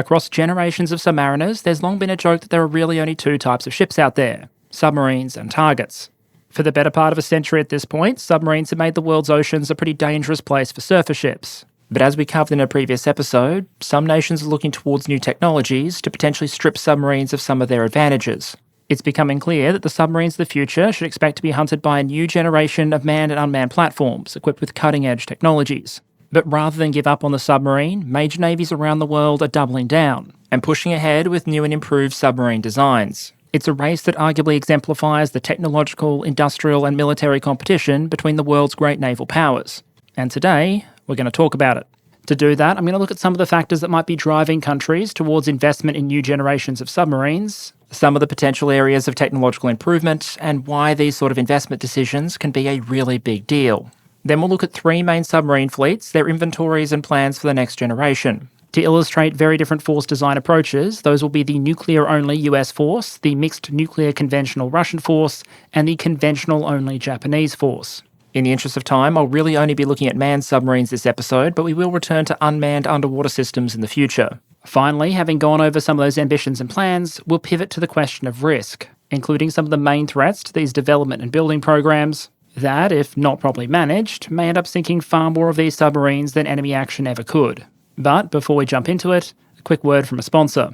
Across generations of submariners, there's long been a joke that there are really only two types of ships out there: submarines and targets. For the better part of a century at this point, submarines have made the world's oceans a pretty dangerous place for surface ships. But as we covered in a previous episode, some nations are looking towards new technologies to potentially strip submarines of some of their advantages. It's becoming clear that the submarines of the future should expect to be hunted by a new generation of manned and unmanned platforms equipped with cutting-edge technologies. But rather than give up on the submarine, major navies around the world are doubling down and pushing ahead with new and improved submarine designs. It's a race that arguably exemplifies the technological, industrial and military competition between the world's great naval powers. And today, we're going to talk about it. To do that, I'm going to look at some of the factors that might be driving countries towards investment in new generations of submarines, some of the potential areas of technological improvement, and why these sort of investment decisions can be a really big deal. Then we'll look at three main submarine fleets, their inventories and plans for the next generation. To illustrate very different force design approaches, those will be the nuclear-only US force, the mixed nuclear conventional Russian force, and the conventional-only Japanese force. In the interest of time, I'll really only be looking at manned submarines this episode, but we will return to unmanned underwater systems in the future. Finally, having gone over some of those ambitions and plans, we'll pivot to the question of risk, including some of the main threats to these development and building programs that, if not properly managed, may end up sinking far more of these submarines than enemy action ever could. But before we jump into it, a quick word from a sponsor.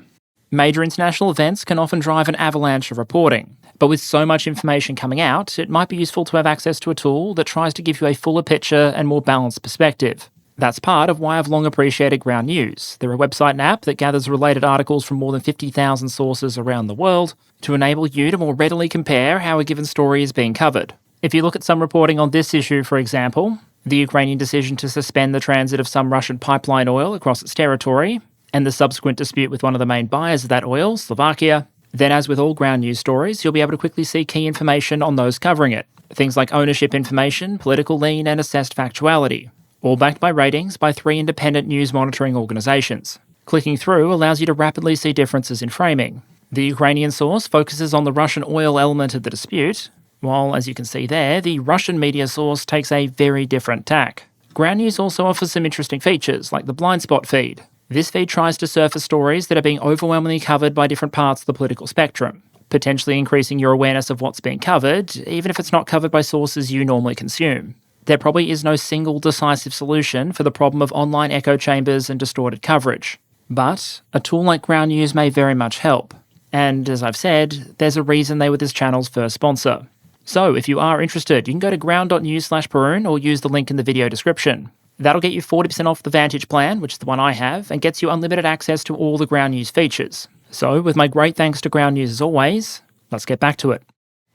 Major international events can often drive an avalanche of reporting, but with so much information coming out, it might be useful to have access to a tool that tries to give you a fuller picture and more balanced perspective. That's part of why I've long appreciated Ground News. They're a website and app that gathers related articles from more than 50,000 sources around the world to enable you to more readily compare how a given story is being covered. If you look at some reporting on this issue, for example, the Ukrainian decision to suspend the transit of some Russian pipeline oil across its territory, and the subsequent dispute with one of the main buyers of that oil, Slovakia, then as with all Ground News stories, you'll be able to quickly see key information on those covering it. Things like ownership information, political lean, and assessed factuality, all backed by ratings by 3 independent news monitoring organisations. Clicking through allows you to rapidly see differences in framing. The Ukrainian source focuses on the Russian oil element of the dispute, while, as you can see there, the Russian media source takes a very different tack. Ground News also offers some interesting features, like the blind spot feed. This feed tries to surface stories that are being overwhelmingly covered by different parts of the political spectrum, potentially increasing your awareness of what's being covered, even if it's not covered by sources you normally consume. There probably is no single decisive solution for the problem of online echo chambers and distorted coverage, but a tool like Ground News may very much help. And as I've said, there's a reason they were this channel's first sponsor. So if you are interested, you can go to ground.news/Perun or use the link in the video description. That'll get you 40% off the Vantage plan, which is the one I have, and gets you unlimited access to all the Ground News features. So with my great thanks to Ground News as always, let's get back to it.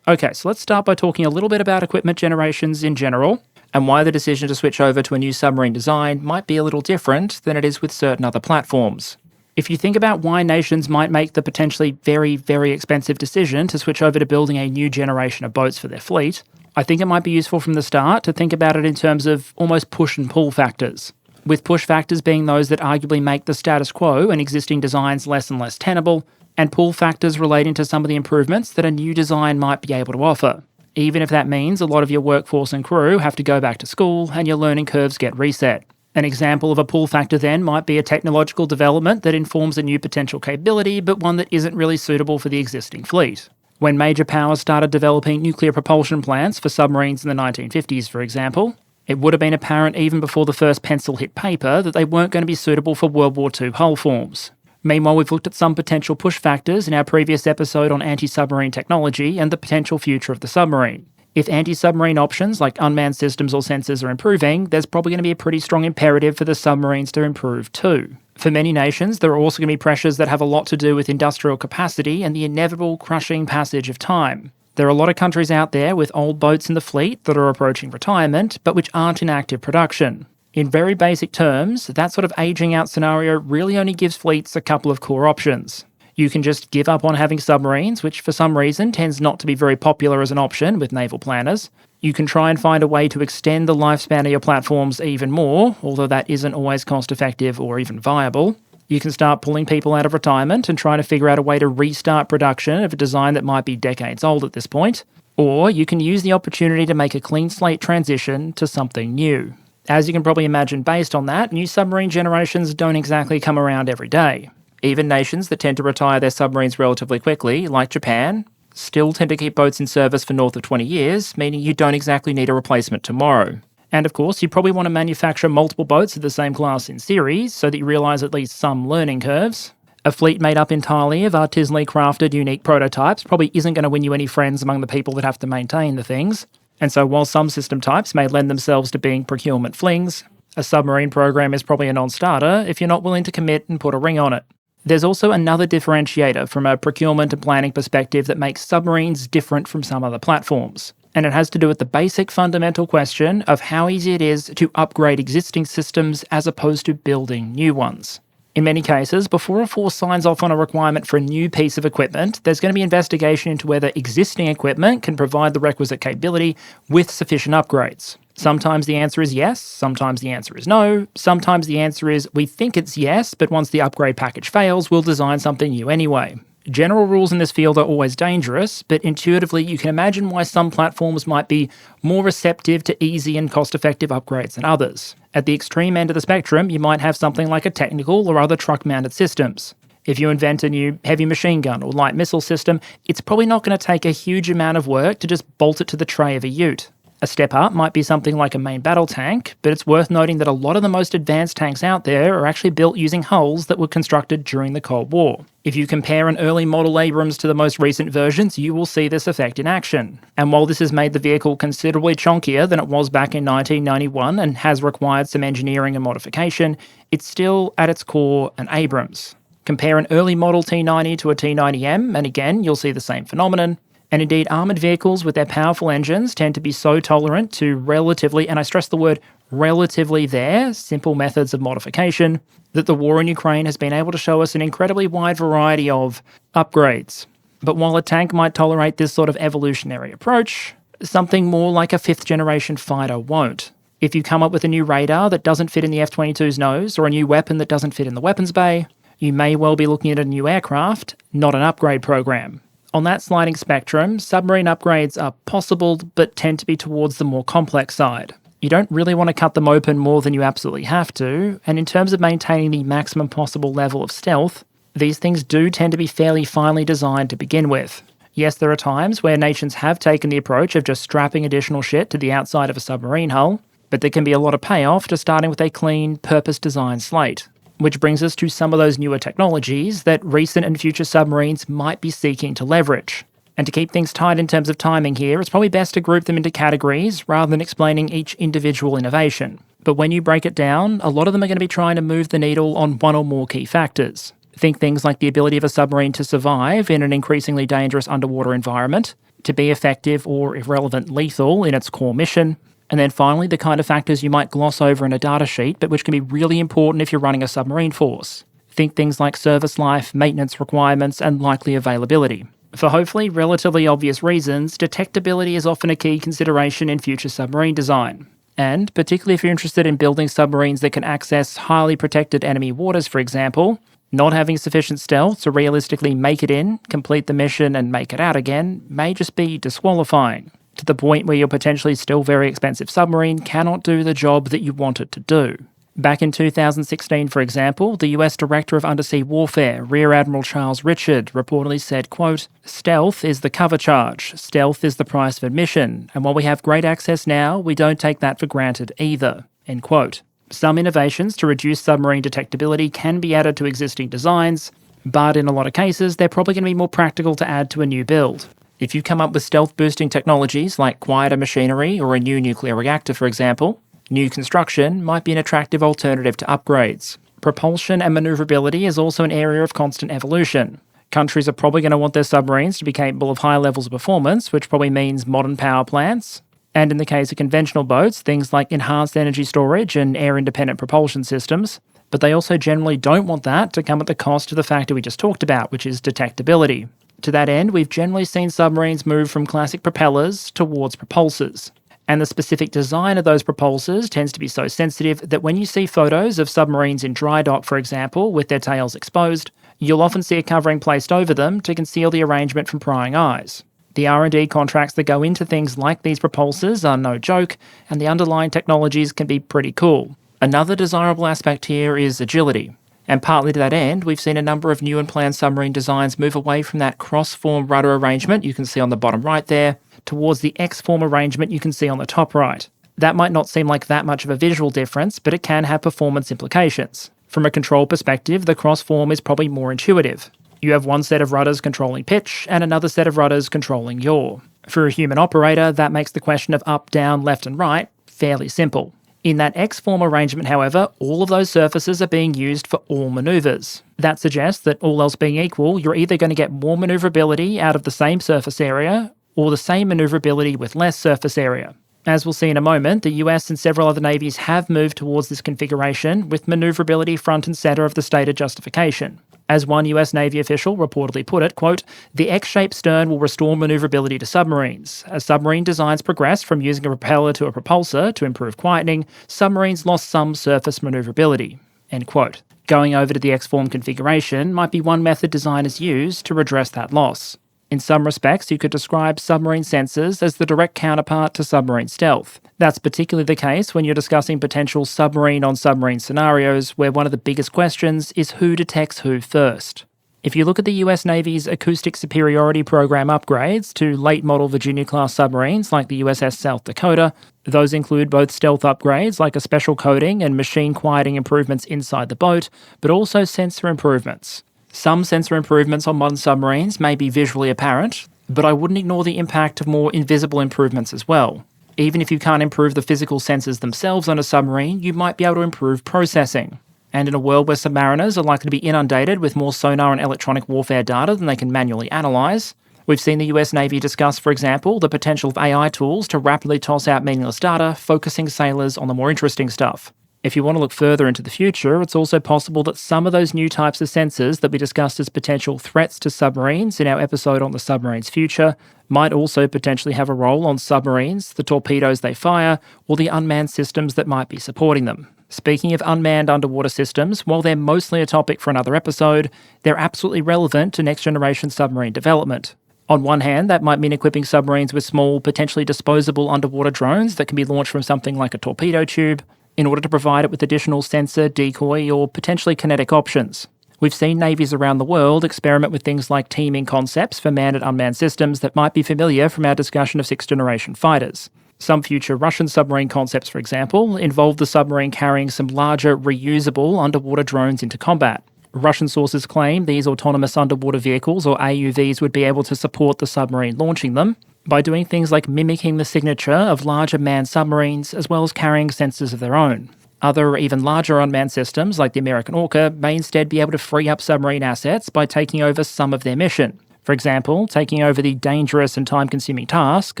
Okay, so let's start by talking a little bit about equipment generations in general, and why the decision to switch over to a new submarine design might be a little different than it is with certain other platforms. If you think about why nations might make the potentially very, very expensive decision to switch over to building a new generation of boats for their fleet, I think it might be useful from the start to think about it in terms of almost push and pull factors, with push factors being those that arguably make the status quo and existing designs less and less tenable, and pull factors relating to some of the improvements that a new design might be able to offer, even if that means a lot of your workforce and crew have to go back to school and your learning curves get reset. An example of a pull factor then might be a technological development that informs a new potential capability, but one that isn't really suitable for the existing fleet. When major powers started developing nuclear propulsion plants for submarines in the 1950s, for example, it would have been apparent even before the first pencil hit paper that they weren't going to be suitable for World War II hull forms. Meanwhile, we've looked at some potential push factors in our previous episode on anti-submarine technology and the potential future of the submarine. If anti-submarine options like unmanned systems or sensors are improving, there's probably going to be a pretty strong imperative for the submarines to improve too. For many nations, there are also going to be pressures that have a lot to do with industrial capacity and the inevitable crushing passage of time. There are a lot of countries out there with old boats in the fleet that are approaching retirement, but which aren't in active production. In very basic terms, that sort of aging out scenario really only gives fleets a couple of core options. You can just give up on having submarines, which for some reason tends not to be very popular as an option with naval planners. You can try and find a way to extend the lifespan of your platforms even more, although that isn't always cost-effective or even viable. You can start pulling people out of retirement and trying to figure out a way to restart production of a design that might be decades old at this point. Or you can use the opportunity to make a clean slate transition to something new. As you can probably imagine based on that, new submarine generations don't exactly come around every day. Even nations that tend to retire their submarines relatively quickly, like Japan, still tend to keep boats in service for north of 20 years, meaning you don't exactly need a replacement tomorrow. And of course, you probably want to manufacture multiple boats of the same class in series so that you realise at least some learning curves. A fleet made up entirely of artisanally crafted, unique prototypes probably isn't going to win you any friends among the people that have to maintain the things. And so while some system types may lend themselves to being procurement flings, a submarine program is probably a non-starter if you're not willing to commit and put a ring on it. There's also another differentiator from a procurement and planning perspective that makes submarines different from some other platforms. And it has to do with the basic fundamental question of how easy it is to upgrade existing systems as opposed to building new ones. In many cases, before a force signs off on a requirement for a new piece of equipment, there's going to be investigation into whether existing equipment can provide the requisite capability with sufficient upgrades. Sometimes the answer is yes, sometimes the answer is no, sometimes the answer is we think it's yes, but once the upgrade package fails, we'll design something new anyway. General rules in this field are always dangerous, but intuitively you can imagine why some platforms might be more receptive to easy and cost-effective upgrades than others. At the extreme end of the spectrum, you might have something like a technical or other truck-mounted systems. If you invent a new heavy machine gun or light missile system, it's probably not going to take a huge amount of work to just bolt it to the tray of a ute. A step up might be something like a main battle tank, but it's worth noting that a lot of the most advanced tanks out there are actually built using hulls that were constructed during the Cold War. If you compare an early model Abrams to the most recent versions, you will see this effect in action. And while this has made the vehicle considerably chunkier than it was back in 1991 and has required some engineering and modification, it's still, at its core, an Abrams. Compare an early model T90 to a T90M, and again, you'll see the same phenomenon. And indeed, armoured vehicles with their powerful engines tend to be so tolerant to relatively, and I stress the word relatively simple methods of modification, that the war in Ukraine has been able to show us an incredibly wide variety of upgrades. But while a tank might tolerate this sort of evolutionary approach, something more like a fifth-generation fighter won't. If you come up with a new radar that doesn't fit in the F-22's nose, or a new weapon that doesn't fit in the weapons bay, you may well be looking at a new aircraft, not an upgrade program. On that sliding spectrum, submarine upgrades are possible, but tend to be towards the more complex side. You don't really want to cut them open more than you absolutely have to, and in terms of maintaining the maximum possible level of stealth, these things do tend to be fairly finely designed to begin with. Yes, there are times where nations have taken the approach of just strapping additional shit to the outside of a submarine hull, but there can be a lot of payoff to starting with a clean, purpose-designed slate. Which brings us to some of those newer technologies that recent and future submarines might be seeking to leverage. And to keep things tight in terms of timing here, it's probably best to group them into categories rather than explaining each individual innovation. But when you break it down, a lot of them are going to be trying to move the needle on one or more key factors. Think things like the ability of a submarine to survive in an increasingly dangerous underwater environment, to be effective or, if relevant, lethal in its core mission. And then finally, the kind of factors you might gloss over in a data sheet, but which can be really important if you're running a submarine force. Think things like service life, maintenance requirements, and likely availability. For hopefully relatively obvious reasons, detectability is often a key consideration in future submarine design. And, particularly if you're interested in building submarines that can access highly protected enemy waters, for example, not having sufficient stealth to realistically make it in, complete the mission, and make it out again may just be disqualifying. To the point where your potentially still very expensive submarine cannot do the job that you want it to do. Back in 2016, for example, the US Director of Undersea Warfare, Rear Admiral Charles Richard, reportedly said, quote, "Stealth is the cover charge. Stealth is the price of admission. And while we have great access now, we don't take that for granted either." End quote. Some innovations to reduce submarine detectability can be added to existing designs, but in a lot of cases, they're probably going to be more practical to add to a new build. If you come up with stealth-boosting technologies like quieter machinery or a new nuclear reactor, for example, new construction might be an attractive alternative to upgrades. Propulsion and manoeuvrability is also an area of constant evolution. Countries are probably going to want their submarines to be capable of high levels of performance, which probably means modern power plants. And in the case of conventional boats, things like enhanced energy storage and air-independent propulsion systems. But they also generally don't want that to come at the cost of the factor we just talked about, which is detectability. To that end, we've generally seen submarines move from classic propellers towards propulsors. And the specific design of those propulsors tends to be so sensitive that when you see photos of submarines in dry dock, for example, with their tails exposed, you'll often see a covering placed over them to conceal the arrangement from prying eyes. The R&D contracts that go into things like these propulsors are no joke, and the underlying technologies can be pretty cool. Another desirable aspect here is agility. And partly to that end, we've seen a number of new and planned submarine designs move away from that cross-form rudder arrangement you can see on the bottom right there, towards the X-form arrangement you can see on the top right. That might not seem like that much of a visual difference, but it can have performance implications. From a control perspective, the cross-form is probably more intuitive. You have one set of rudders controlling pitch and another set of rudders controlling yaw. For a human operator, that makes the question of up, down, left and right fairly simple. In that X-form arrangement, however, all of those surfaces are being used for all manoeuvres. That suggests that all else being equal, you're either going to get more manoeuvrability out of the same surface area, or the same manoeuvrability with less surface area. As we'll see in a moment, the US and several other navies have moved towards this configuration, with manoeuvrability front and centre of the stated justification. As one US Navy official reportedly put it, quote, "The X-shaped stern will restore manoeuvrability to submarines. As submarine designs progressed from using a propeller to a propulsor to improve quietening, submarines lost some surface manoeuvrability." End quote. Going over to the X-form configuration might be one method designers use to redress that loss. In some respects, you could describe submarine sensors as the direct counterpart to submarine stealth. That's particularly the case when you're discussing potential submarine-on-submarine scenarios where one of the biggest questions is who detects who first. If you look at the US Navy's acoustic superiority program upgrades to late-model Virginia-class submarines like the USS South Dakota, those include both stealth upgrades like a special coating and machine quieting improvements inside the boat, but also sensor improvements. Some sensor improvements on modern submarines may be visually apparent, but I wouldn't ignore the impact of more invisible improvements as well. Even if you can't improve the physical sensors themselves on a submarine, you might be able to improve processing. And in a world where submariners are likely to be inundated with more sonar and electronic warfare data than they can manually analyse, we've seen the US Navy discuss, for example, the potential of AI tools to rapidly toss out meaningless data, focusing sailors on the more interesting stuff. If you want to look further into the future, it's also possible that some of those new types of sensors that we discussed as potential threats to submarines in our episode on the submarine's future might also potentially have a role on submarines, the torpedoes they fire, or the unmanned systems that might be supporting them. Speaking of unmanned underwater systems, while they're mostly a topic for another episode, they're absolutely relevant to next-generation submarine development. On one hand, that might mean equipping submarines with small, potentially disposable underwater drones that can be launched from something like a torpedo tube, in order to provide it with additional sensor, decoy, or potentially kinetic options. We've seen navies around the world experiment with things like teaming concepts for manned and unmanned systems that might be familiar from our discussion of sixth-generation fighters. Some future Russian submarine concepts, for example, involve the submarine carrying some larger, reusable underwater drones into combat. Russian sources claim these autonomous underwater vehicles, or AUVs, would be able to support the submarine launching them, by doing things like mimicking the signature of larger manned submarines as well as carrying sensors of their own. Other, even larger unmanned systems, like the American Orca, may instead be able to free up submarine assets by taking over some of their mission. For example, taking over the dangerous and time-consuming task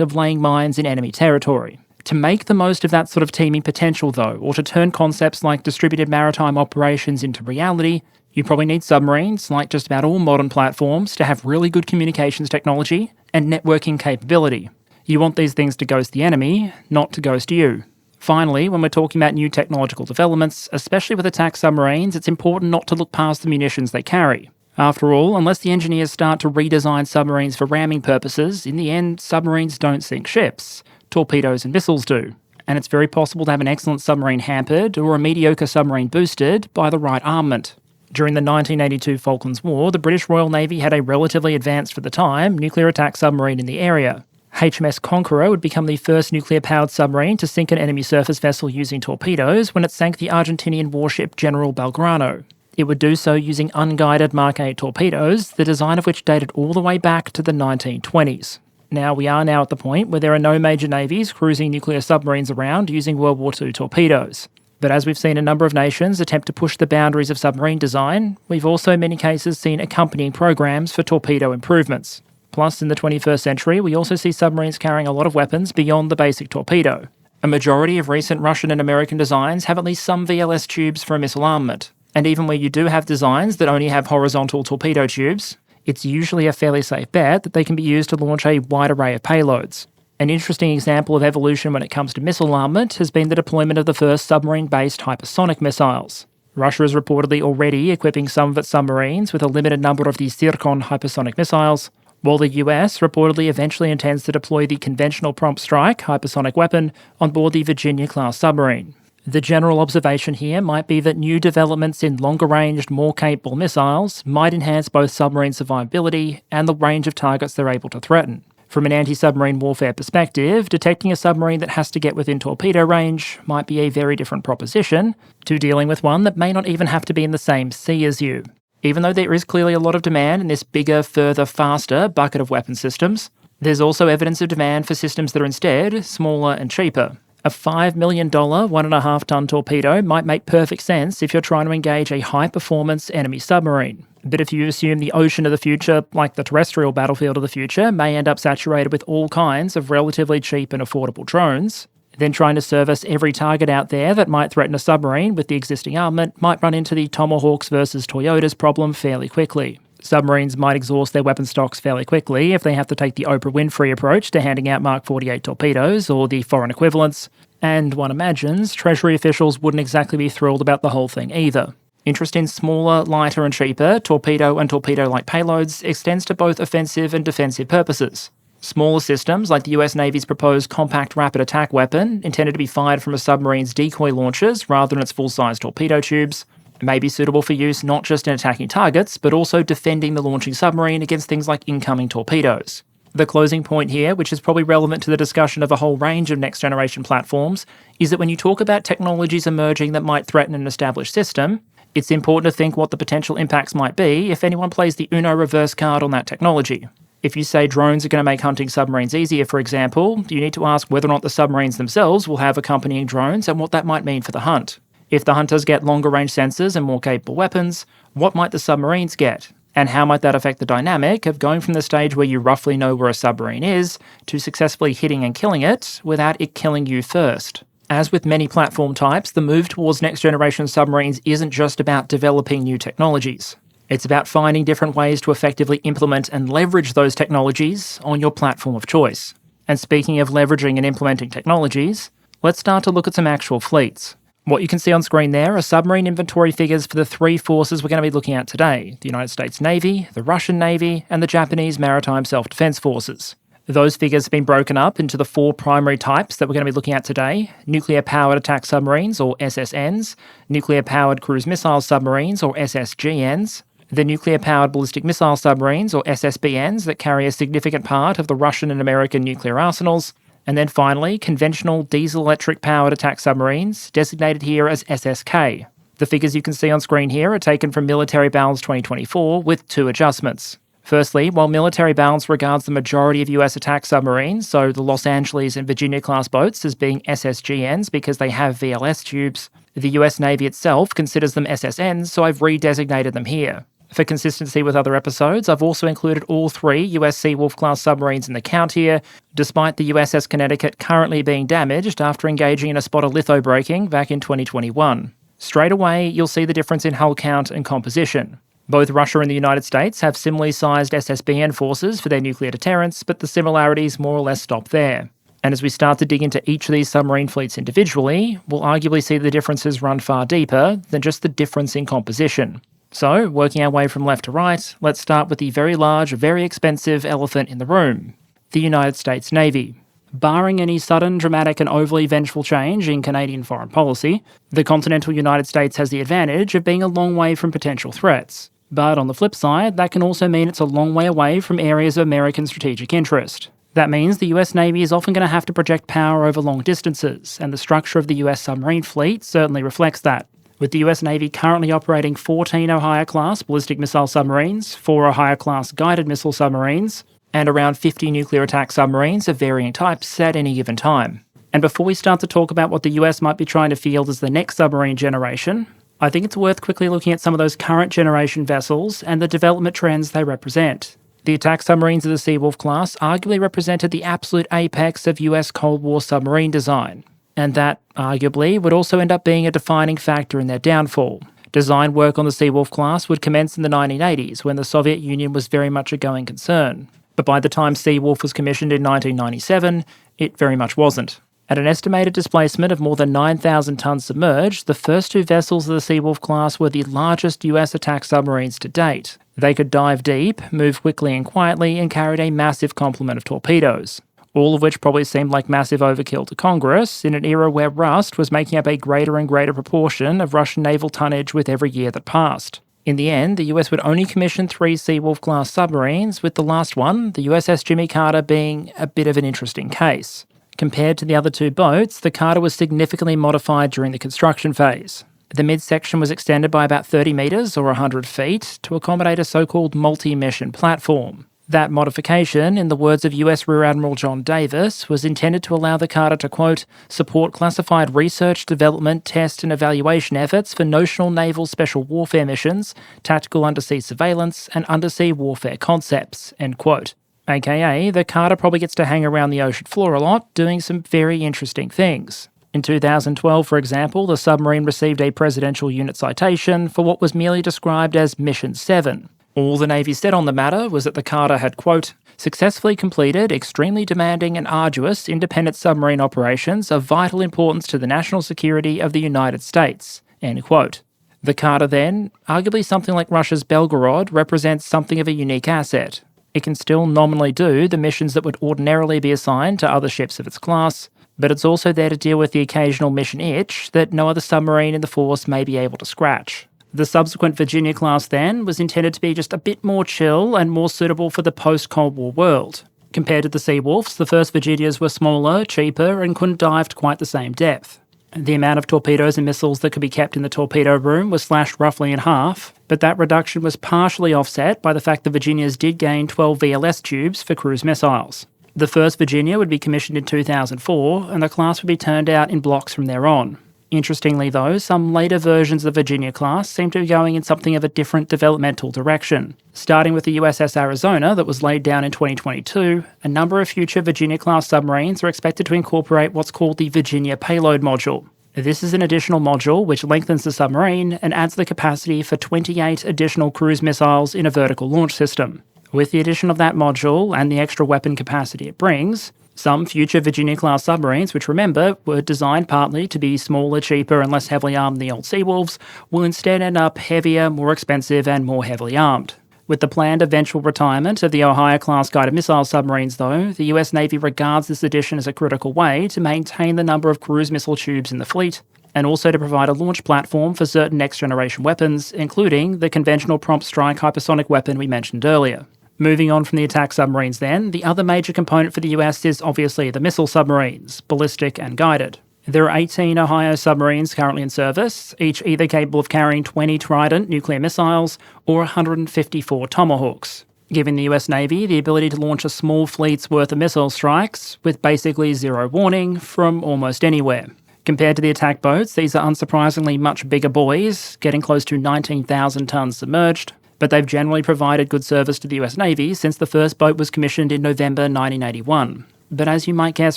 of laying mines in enemy territory. To make the most of that sort of teaming potential, though, or to turn concepts like distributed maritime operations into reality, you probably need submarines, like just about all modern platforms, to have really good communications technology and networking capability. You want these things to ghost the enemy, not to ghost you. Finally, when we're talking about new technological developments, especially with attack submarines, it's important not to look past the munitions they carry. After all, unless the engineers start to redesign submarines for ramming purposes, in the end, submarines don't sink ships. Torpedoes and missiles do. And it's very possible to have an excellent submarine hampered or a mediocre submarine boosted by the right armament. During the 1982 Falklands War, the British Royal Navy had a relatively advanced for the time nuclear attack submarine in the area. HMS Conqueror would become the first nuclear-powered submarine to sink an enemy surface vessel using torpedoes when it sank the Argentinian warship General Belgrano. It would do so using unguided Mark 8 torpedoes, the design of which dated all the way back to the 1920s. Now, we are now at the point where there are no major navies cruising nuclear submarines around using World War II torpedoes. But as we've seen a number of nations attempt to push the boundaries of submarine design, we've also in many cases seen accompanying programs for torpedo improvements. Plus, in the 21st century, we also see submarines carrying a lot of weapons beyond the basic torpedo. A majority of recent Russian and American designs have at least some VLS tubes for a missile armament. And even where you do have designs that only have horizontal torpedo tubes, it's usually a fairly safe bet that they can be used to launch a wide array of payloads. An interesting example of evolution when it comes to missile armament has been the deployment of the first submarine-based hypersonic missiles. Russia is reportedly already equipping some of its submarines with a limited number of the Zircon hypersonic missiles, while the US reportedly eventually intends to deploy the conventional prompt strike hypersonic weapon on board the Virginia-class submarine. The general observation here might be that new developments in longer-ranged, more capable missiles might enhance both submarine survivability and the range of targets they're able to threaten. From an anti-submarine warfare perspective, detecting a submarine that has to get within torpedo range might be a very different proposition to dealing with one that may not even have to be in the same sea as you. Even though there is clearly a lot of demand in this bigger, further, faster bucket of weapon systems, there's also evidence of demand for systems that are instead smaller and cheaper. A $5 million 1.5-ton torpedo might make perfect sense if you're trying to engage a high-performance enemy submarine. But if you assume the ocean of the future, like the terrestrial battlefield of the future, may end up saturated with all kinds of relatively cheap and affordable drones, then trying to service every target out there that might threaten a submarine with the existing armament might run into the Tomahawks versus Toyotas problem fairly quickly. Submarines might exhaust their weapon stocks fairly quickly if they have to take the Oprah Winfrey approach to handing out Mark 48 torpedoes or the foreign equivalents, and one imagines Treasury officials wouldn't exactly be thrilled about the whole thing either. Interest in smaller, lighter and cheaper torpedo and torpedo-like payloads extends to both offensive and defensive purposes. Smaller systems, like the US Navy's proposed compact rapid attack weapon, intended to be fired from a submarine's decoy launchers rather than its full-size torpedo tubes, may be suitable for use not just in attacking targets, but also defending the launching submarine against things like incoming torpedoes. The closing point here, which is probably relevant to the discussion of a whole range of next-generation platforms, is that when you talk about technologies emerging that might threaten an established system, it's important to think what the potential impacts might be if anyone plays the Uno reverse card on that technology. If you say drones are going to make hunting submarines easier, for example, you need to ask whether or not the submarines themselves will have accompanying drones and what that might mean for the hunt. If the hunters get longer-range sensors and more capable weapons, what might the submarines get? And how might that affect the dynamic of going from the stage where you roughly know where a submarine is to successfully hitting and killing it without it killing you first? As with many platform types, the move towards next-generation submarines isn't just about developing new technologies. It's about finding different ways to effectively implement and leverage those technologies on your platform of choice. And speaking of leveraging and implementing technologies, let's start to look at some actual fleets. What you can see on screen there are submarine inventory figures for the three forces we're going to be looking at today: the United States Navy, the Russian Navy, and the Japanese Maritime Self-Defense Forces. Those figures have been broken up into the four primary types that we're going to be looking at today: nuclear-powered attack submarines, or SSNs, nuclear-powered cruise missile submarines, or SSGNs, the nuclear-powered ballistic missile submarines, or SSBNs, that carry a significant part of the Russian and American nuclear arsenals, and then finally, conventional diesel-electric-powered attack submarines, designated here as SSK. The figures you can see on screen here are taken from Military Balance 2024 with two adjustments. Firstly, while Military Balance regards the majority of US attack submarines, so the Los Angeles and Virginia-class boats, as being SSGNs because they have VLS tubes, the US Navy itself considers them SSNs, so I've redesignated them here. For consistency with other episodes, I've also included all three US Seawolf-class submarines in the count here, despite the USS Connecticut currently being damaged after engaging in a spot of litho-braking back in 2021. Straight away, you'll see the difference in hull count and composition. Both Russia and the United States have similarly sized SSBN forces for their nuclear deterrence, but the similarities more or less stop there. And as we start to dig into each of these submarine fleets individually, we'll arguably see the differences run far deeper than just the difference in composition. So, working our way from left to right, let's start with the very large, very expensive elephant in the room: the United States Navy. Barring any sudden, dramatic and overly vengeful change in Canadian foreign policy, the continental United States has the advantage of being a long way from potential threats. But on the flip side, that can also mean it's a long way away from areas of American strategic interest. That means the US Navy is often going to have to project power over long distances, and the structure of the US Submarine Fleet certainly reflects that. With the US Navy currently operating 14 Ohio-class ballistic missile submarines, 4 Ohio-class guided missile submarines, and around 50 nuclear attack submarines of varying types at any given time. And before we start to talk about what the US might be trying to field as the next submarine generation, I think it's worth quickly looking at some of those current generation vessels and the development trends they represent. The attack submarines of the Seawolf class arguably represented the absolute apex of US Cold War submarine design. And that, arguably, would also end up being a defining factor in their downfall. Design work on the Seawolf class would commence in the 1980s, when the Soviet Union was very much a going concern. But by the time Seawolf was commissioned in 1997, it very much wasn't. At an estimated displacement of more than 9,000 tons submerged, the first two vessels of the Seawolf class were the largest US attack submarines to date. They could dive deep, move quickly and quietly, and carried a massive complement of torpedoes. all of which probably seemed like massive overkill to Congress in an era where rust was making up a greater and greater proportion of Russian naval tonnage with every year that passed. In the end, the US would only commission 3 Seawolf-class submarines, with the last one, the USS Jimmy Carter, being a bit of an interesting case. Compared to the other 2 boats, the Carter was significantly modified during the construction phase. The midsection was extended by about 30 metres or 100 feet to accommodate a so-called multi-mission platform. That modification, in the words of US Rear Admiral John Davis, was intended to allow the Carter to, quote, support classified research, development, test and evaluation efforts for notional naval special warfare missions, tactical undersea surveillance and undersea warfare concepts, end quote. AKA, the Carter probably gets to hang around the ocean floor a lot, doing some very interesting things. In 2012, for example, the submarine received a Presidential Unit Citation for what was merely described as Mission 7. All the Navy said on the matter was that the Carter had, quote, successfully completed extremely demanding and arduous independent submarine operations of vital importance to the national security of the United States, end quote. The Carter then, arguably something like Russia's Belgorod, represents something of a unique asset. It can still nominally do the missions that would ordinarily be assigned to other ships of its class, but it's also there to deal with the occasional mission itch that no other submarine in the force may be able to scratch. The subsequent Virginia-class then was intended to be just a bit more chill and more suitable for the post-Cold War world. Compared to the Seawolves, the first Virginias were smaller, cheaper, and couldn't dive to quite the same depth. The amount of torpedoes and missiles that could be kept in the torpedo room was slashed roughly in half, but that reduction was partially offset by the fact the Virginias did gain 12 VLS tubes for cruise missiles. The first Virginia would be commissioned in 2004, and the class would be turned out in blocks from there on. Interestingly though, some later versions of the Virginia-class seem to be going in something of a different developmental direction. Starting with the USS Arizona that was laid down in 2022, a number of future Virginia-class submarines are expected to incorporate what's called the Virginia Payload Module. This is an additional module which lengthens the submarine and adds the capacity for 28 additional cruise missiles in a vertical launch system. With the addition of that module and the extra weapon capacity it brings, some future Virginia-class submarines, which remember were designed partly to be smaller, cheaper and less heavily armed than the old Seawolves, will instead end up heavier, more expensive and more heavily armed. With the planned eventual retirement of the Ohio-class guided missile submarines though, the US Navy regards this addition as a critical way to maintain the number of cruise missile tubes in the fleet, and also to provide a launch platform for certain next-generation weapons, including the conventional prompt strike hypersonic weapon we mentioned earlier. Moving on from the attack submarines then, the other major component for the US is obviously the missile submarines, ballistic and guided. There are 18 Ohio submarines currently in service, each either capable of carrying 20 Trident nuclear missiles or 154 Tomahawks, giving the US Navy the ability to launch a small fleet's worth of missile strikes with basically zero warning from almost anywhere. Compared to the attack boats, these are unsurprisingly much bigger boys, getting close to 19,000 tons submerged, but they've generally provided good service to the US Navy since the first boat was commissioned in November 1981. But as you might guess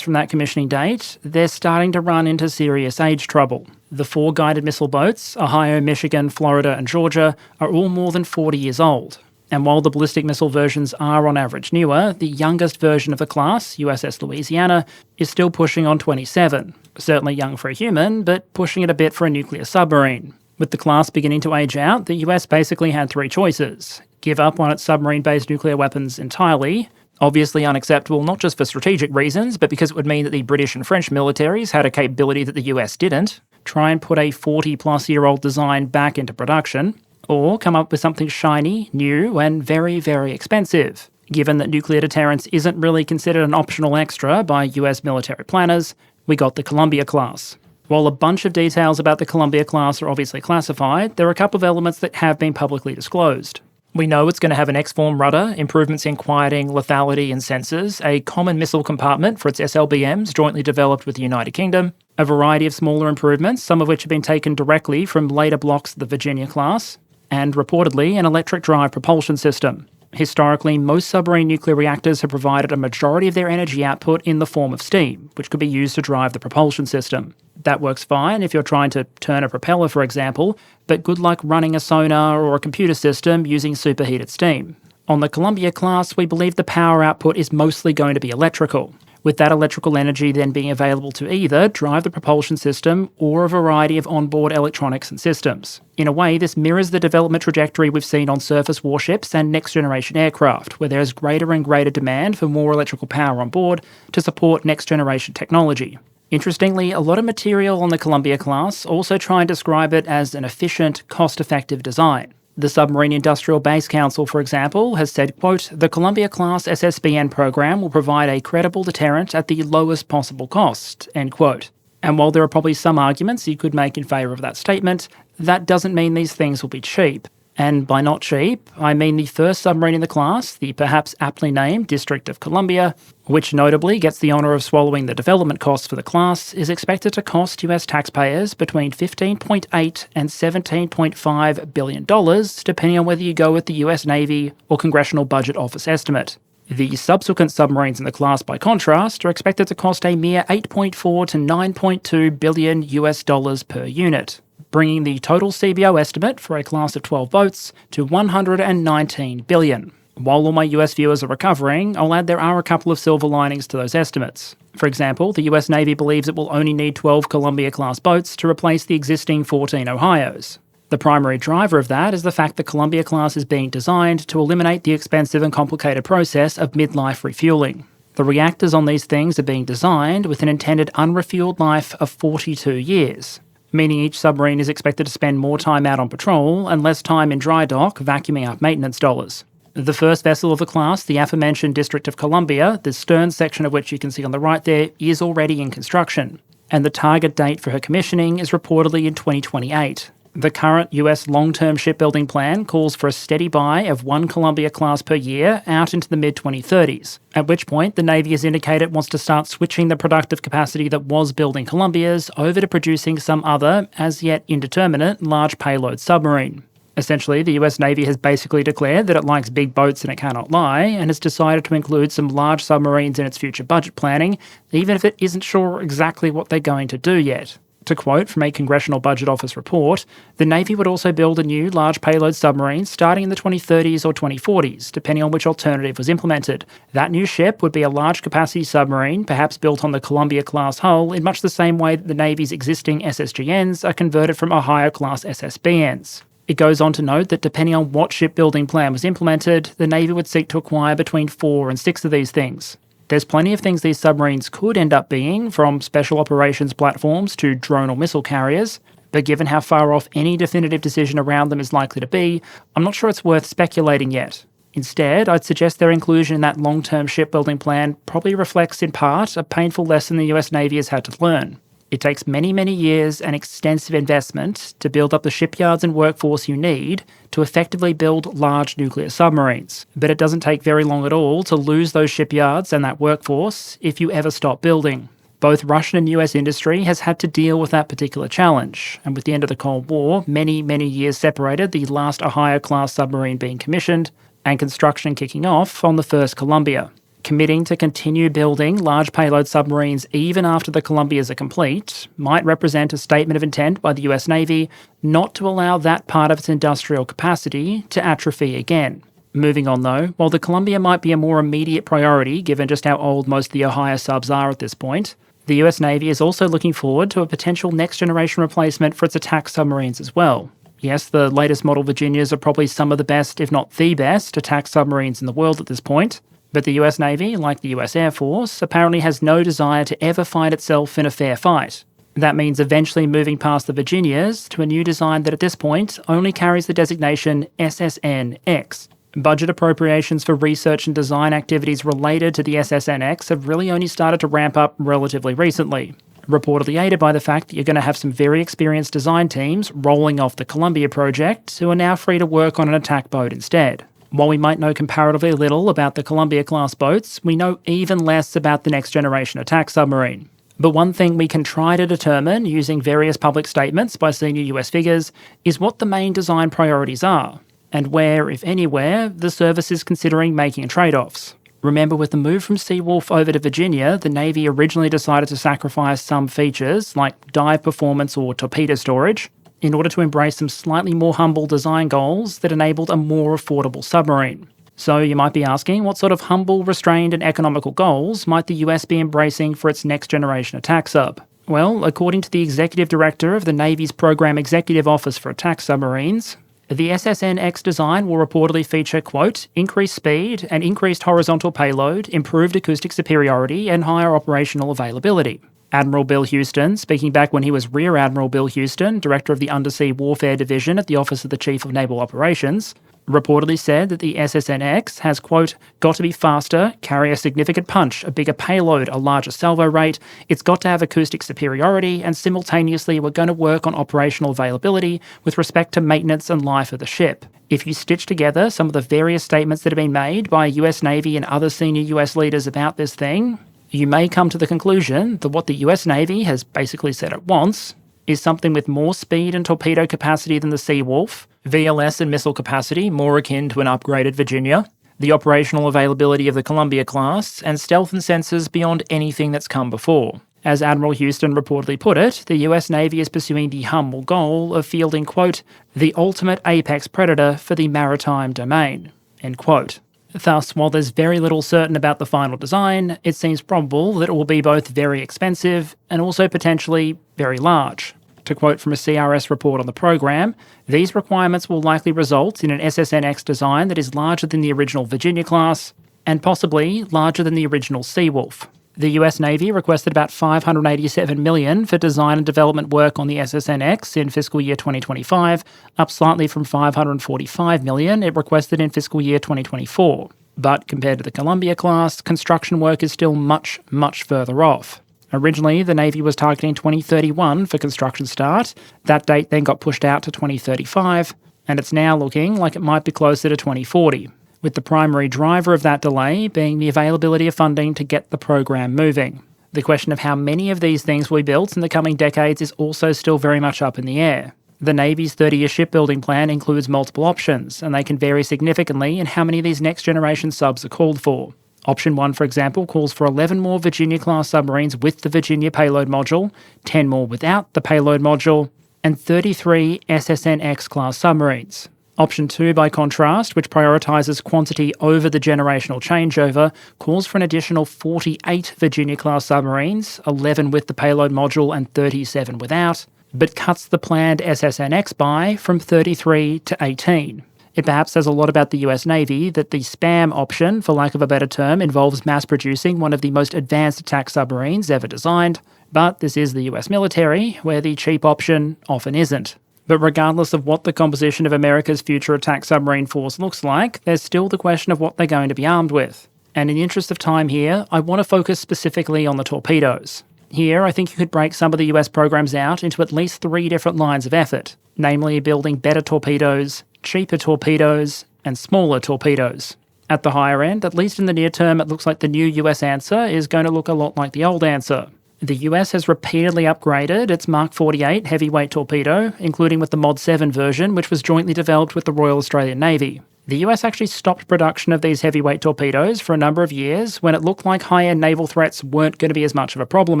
from that commissioning date, they're starting to run into serious age trouble. The 4 guided missile boats, Ohio, Michigan, Florida and Georgia, are all more than 40 years old. And while the ballistic missile versions are on average newer, the youngest version of the class, USS Louisiana, is still pushing on 27. Certainly young for a human, but pushing it a bit for a nuclear submarine. With the class beginning to age out, the US basically had 3 choices. Give up on its submarine-based nuclear weapons entirely, obviously unacceptable not just for strategic reasons, but because it would mean that the British and French militaries had a capability that the US didn't, try and put a 40-plus-year-old design back into production, or come up with something shiny, new, and very, very expensive. Given that nuclear deterrence isn't really considered an optional extra by US military planners, we got the Columbia class. While a bunch of details about the Columbia class are obviously classified, there are a couple of elements that have been publicly disclosed. We know it's going to have an X-form rudder, improvements in quieting, lethality and sensors, a common missile compartment for its SLBMs jointly developed with the United Kingdom, a variety of smaller improvements, some of which have been taken directly from later blocks of the Virginia class, and reportedly an electric drive propulsion system. Historically, most submarine nuclear reactors have provided a majority of their energy output in the form of steam, which could be used to drive the propulsion system. That works fine if you're trying to turn a propeller, for example, but good luck running a sonar or a computer system using superheated steam. On the Columbia class, we believe the power output is mostly going to be electrical, with that electrical energy then being available to either drive the propulsion system or a variety of onboard electronics and systems. In a way, this mirrors the development trajectory we've seen on surface warships and next-generation aircraft, where there is greater and greater demand for more electrical power on board to support next-generation technology. Interestingly, a lot of material on the Columbia class also try and describe it as an efficient, cost-effective design. The Submarine Industrial Base Council, for example, has said, quote, "The Columbia-class SSBN program will provide a credible deterrent at the lowest possible cost," end quote. And while there are probably some arguments you could make in favour of that statement, that doesn't mean these things will be cheap. And by not cheap, I mean the first submarine in the class, the perhaps aptly named District of Columbia, which notably gets the honour of swallowing the development costs for the class, is expected to cost US taxpayers between $15.8 and $17.5 billion, depending on whether you go with the US Navy or Congressional Budget Office estimate. The subsequent submarines in the class, by contrast, are expected to cost a mere $8.4 to $9.2 billion US dollars per unit, bringing the total CBO estimate for a class of 12 boats to $119 billion. While all my US viewers are recovering, I'll add there are a couple of silver linings to those estimates. For example, the US Navy believes it will only need 12 Columbia-class boats to replace the existing 14 Ohios. The primary driver of that is the fact the Columbia-class is being designed to eliminate the expensive and complicated process of midlife refueling. The reactors on these things are being designed with an intended unrefueled life of 42 years. Meaning each submarine is expected to spend more time out on patrol and less time in dry dock vacuuming up maintenance dollars. The first vessel of the class, the aforementioned District of Columbia, the stern section of which you can see on the right there, is already in construction, and the target date for her commissioning is reportedly in 2028. The current US long-term shipbuilding plan calls for a steady buy of one Columbia class per year out into the mid-2030s, at which point the Navy has indicated it wants to start switching the productive capacity that was building Columbias over to producing some other, as yet indeterminate, large payload submarine. Essentially, the US Navy has basically declared that it likes big boats and it cannot lie, and has decided to include some large submarines in its future budget planning, even if it isn't sure exactly what they're going to do yet. To quote from a Congressional Budget Office report, the Navy would also build a new large payload submarine starting in the 2030s or 2040s, depending on which alternative was implemented. That new ship would be a large capacity submarine, perhaps built on the Columbia-class hull in much the same way that the Navy's existing SSGNs are converted from Ohio-class SSBNs. It goes on to note that depending on what shipbuilding plan was implemented, the Navy would seek to acquire between 4 and 6 of these things. There's plenty of things these submarines could end up being, from special operations platforms to drone or missile carriers, but given how far off any definitive decision around them is likely to be, I'm not sure it's worth speculating yet. Instead, I'd suggest their inclusion in that long-term shipbuilding plan probably reflects in part a painful lesson the US Navy has had to learn. It takes many, many years and extensive investment to build up the shipyards and workforce you need to effectively build large nuclear submarines. But it doesn't take very long at all to lose those shipyards and that workforce if you ever stop building. Both Russian and US industry has had to deal with that particular challenge, and with the end of the Cold War, many, many years separated the last Ohio-class submarine being commissioned and construction kicking off on the first Columbia. Committing to continue building large payload submarines even after the Columbias are complete might represent a statement of intent by the US Navy not to allow that part of its industrial capacity to atrophy again. Moving on though, while the Columbia might be a more immediate priority given just how old most of the Ohio subs are at this point, the US Navy is also looking forward to a potential next-generation replacement for its attack submarines as well. Yes, the latest model Virginias are probably some of the best, if not the best, attack submarines in the world at this point, but the US Navy, like the US Air Force, apparently has no desire to ever find itself in a fair fight. That means eventually moving past the Virginias to a new design that at this point only carries the designation SSN-X. Budget appropriations for research and design activities related to the SSN-X have really only started to ramp up relatively recently, reportedly aided by the fact that you're going to have some very experienced design teams rolling off the Columbia project who are now free to work on an attack boat instead. While we might know comparatively little about the Columbia-class boats, we know even less about the next-generation attack submarine. But one thing we can try to determine using various public statements by senior US figures is what the main design priorities are, and where, if anywhere, the service is considering making trade-offs. Remember, with the move from Seawolf over to Virginia, the Navy originally decided to sacrifice some features, like dive performance or torpedo storage, in order to embrace some slightly more humble design goals that enabled a more affordable submarine. So you might be asking, what sort of humble, restrained and economical goals might the US be embracing for its next generation attack sub? Well, according to the executive director of the Navy's Program Executive Office for Attack Submarines, the SSN-X design will reportedly feature, quote, increased speed and increased horizontal payload, improved acoustic superiority and higher operational availability. Admiral Bill Houston, speaking back when he was Rear Admiral Bill Houston, director of the Undersea Warfare Division at the Office of the Chief of Naval Operations, reportedly said that the SSN-X has, quote, got to be faster, carry a significant punch, a bigger payload, a larger salvo rate, it's got to have acoustic superiority, and simultaneously we're going to work on operational availability with respect to maintenance and life of the ship. If you stitch together some of the various statements that have been made by US Navy and other senior US leaders about this thing, you may come to the conclusion that what the US Navy has basically said it wants is something with more speed and torpedo capacity than the Seawolf, VLS and missile capacity more akin to an upgraded Virginia, the operational availability of the Columbia class, and stealth and sensors beyond anything that's come before. As Admiral Houston reportedly put it, the US Navy is pursuing the humble goal of fielding, quote, the ultimate apex predator for the maritime domain, end quote. Thus, while there's very little certain about the final design, it seems probable that it will be both very expensive and also potentially very large. To quote from a CRS report on the program, these requirements will likely result in an SSN-X design that is larger than the original Virginia class and possibly larger than the original Seawolf. The US Navy requested about $587 million for design and development work on the SSN-X in fiscal year 2025, up slightly from $545 million it requested in fiscal year 2024. But compared to the Columbia class, construction work is still much, much further off. Originally, the Navy was targeting 2031 for construction start. That date then got pushed out to 2035, and it's now looking like it might be closer to 2040, with the primary driver of that delay being the availability of funding to get the program moving. The question of how many of these things will be built in the coming decades is also still very much up in the air. The Navy's 30-year shipbuilding plan includes multiple options, and they can vary significantly in how many of these next-generation subs are called for. Option 1, for example, calls for 11 more Virginia-class submarines with the Virginia payload module, 10 more without the payload module, and 33 SSN-X-class submarines. Option 2, by contrast, which prioritises quantity over the generational changeover, calls for an additional 48 Virginia-class submarines, 11 with the payload module and 37 without, but cuts the planned SSN-X buy from 33 to 18. It perhaps says a lot about the US Navy that the SPAM option, for lack of a better term, involves mass-producing one of the most advanced attack submarines ever designed, but this is the US military, where the cheap option often isn't. But regardless of what the composition of America's future attack submarine force looks like, there's still the question of what they're going to be armed with. And in the interest of time here, I want to focus specifically on the torpedoes. Here, I think you could break some of the US programs out into at least 3 different lines of effort, namely building better torpedoes, cheaper torpedoes, and smaller torpedoes. At the higher end, at least in the near term, it looks like the new US answer is going to look a lot like the old answer. The US has repeatedly upgraded its Mark 48 heavyweight torpedo, including with the Mod 7 version, which was jointly developed with the Royal Australian Navy. The US actually stopped production of these heavyweight torpedoes for a number of years when it looked like high-end naval threats weren't going to be as much of a problem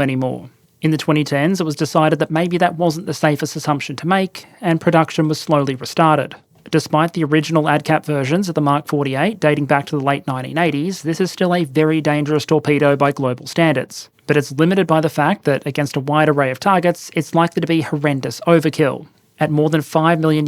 anymore. In the 2010s, it was decided that maybe that wasn't the safest assumption to make, and production was slowly restarted. Despite the original ADCAP versions of the Mark 48 dating back to the late 1980s, this is still a very dangerous torpedo by global standards. But it's limited by the fact that, against a wide array of targets, it's likely to be horrendous overkill. At more than $5 million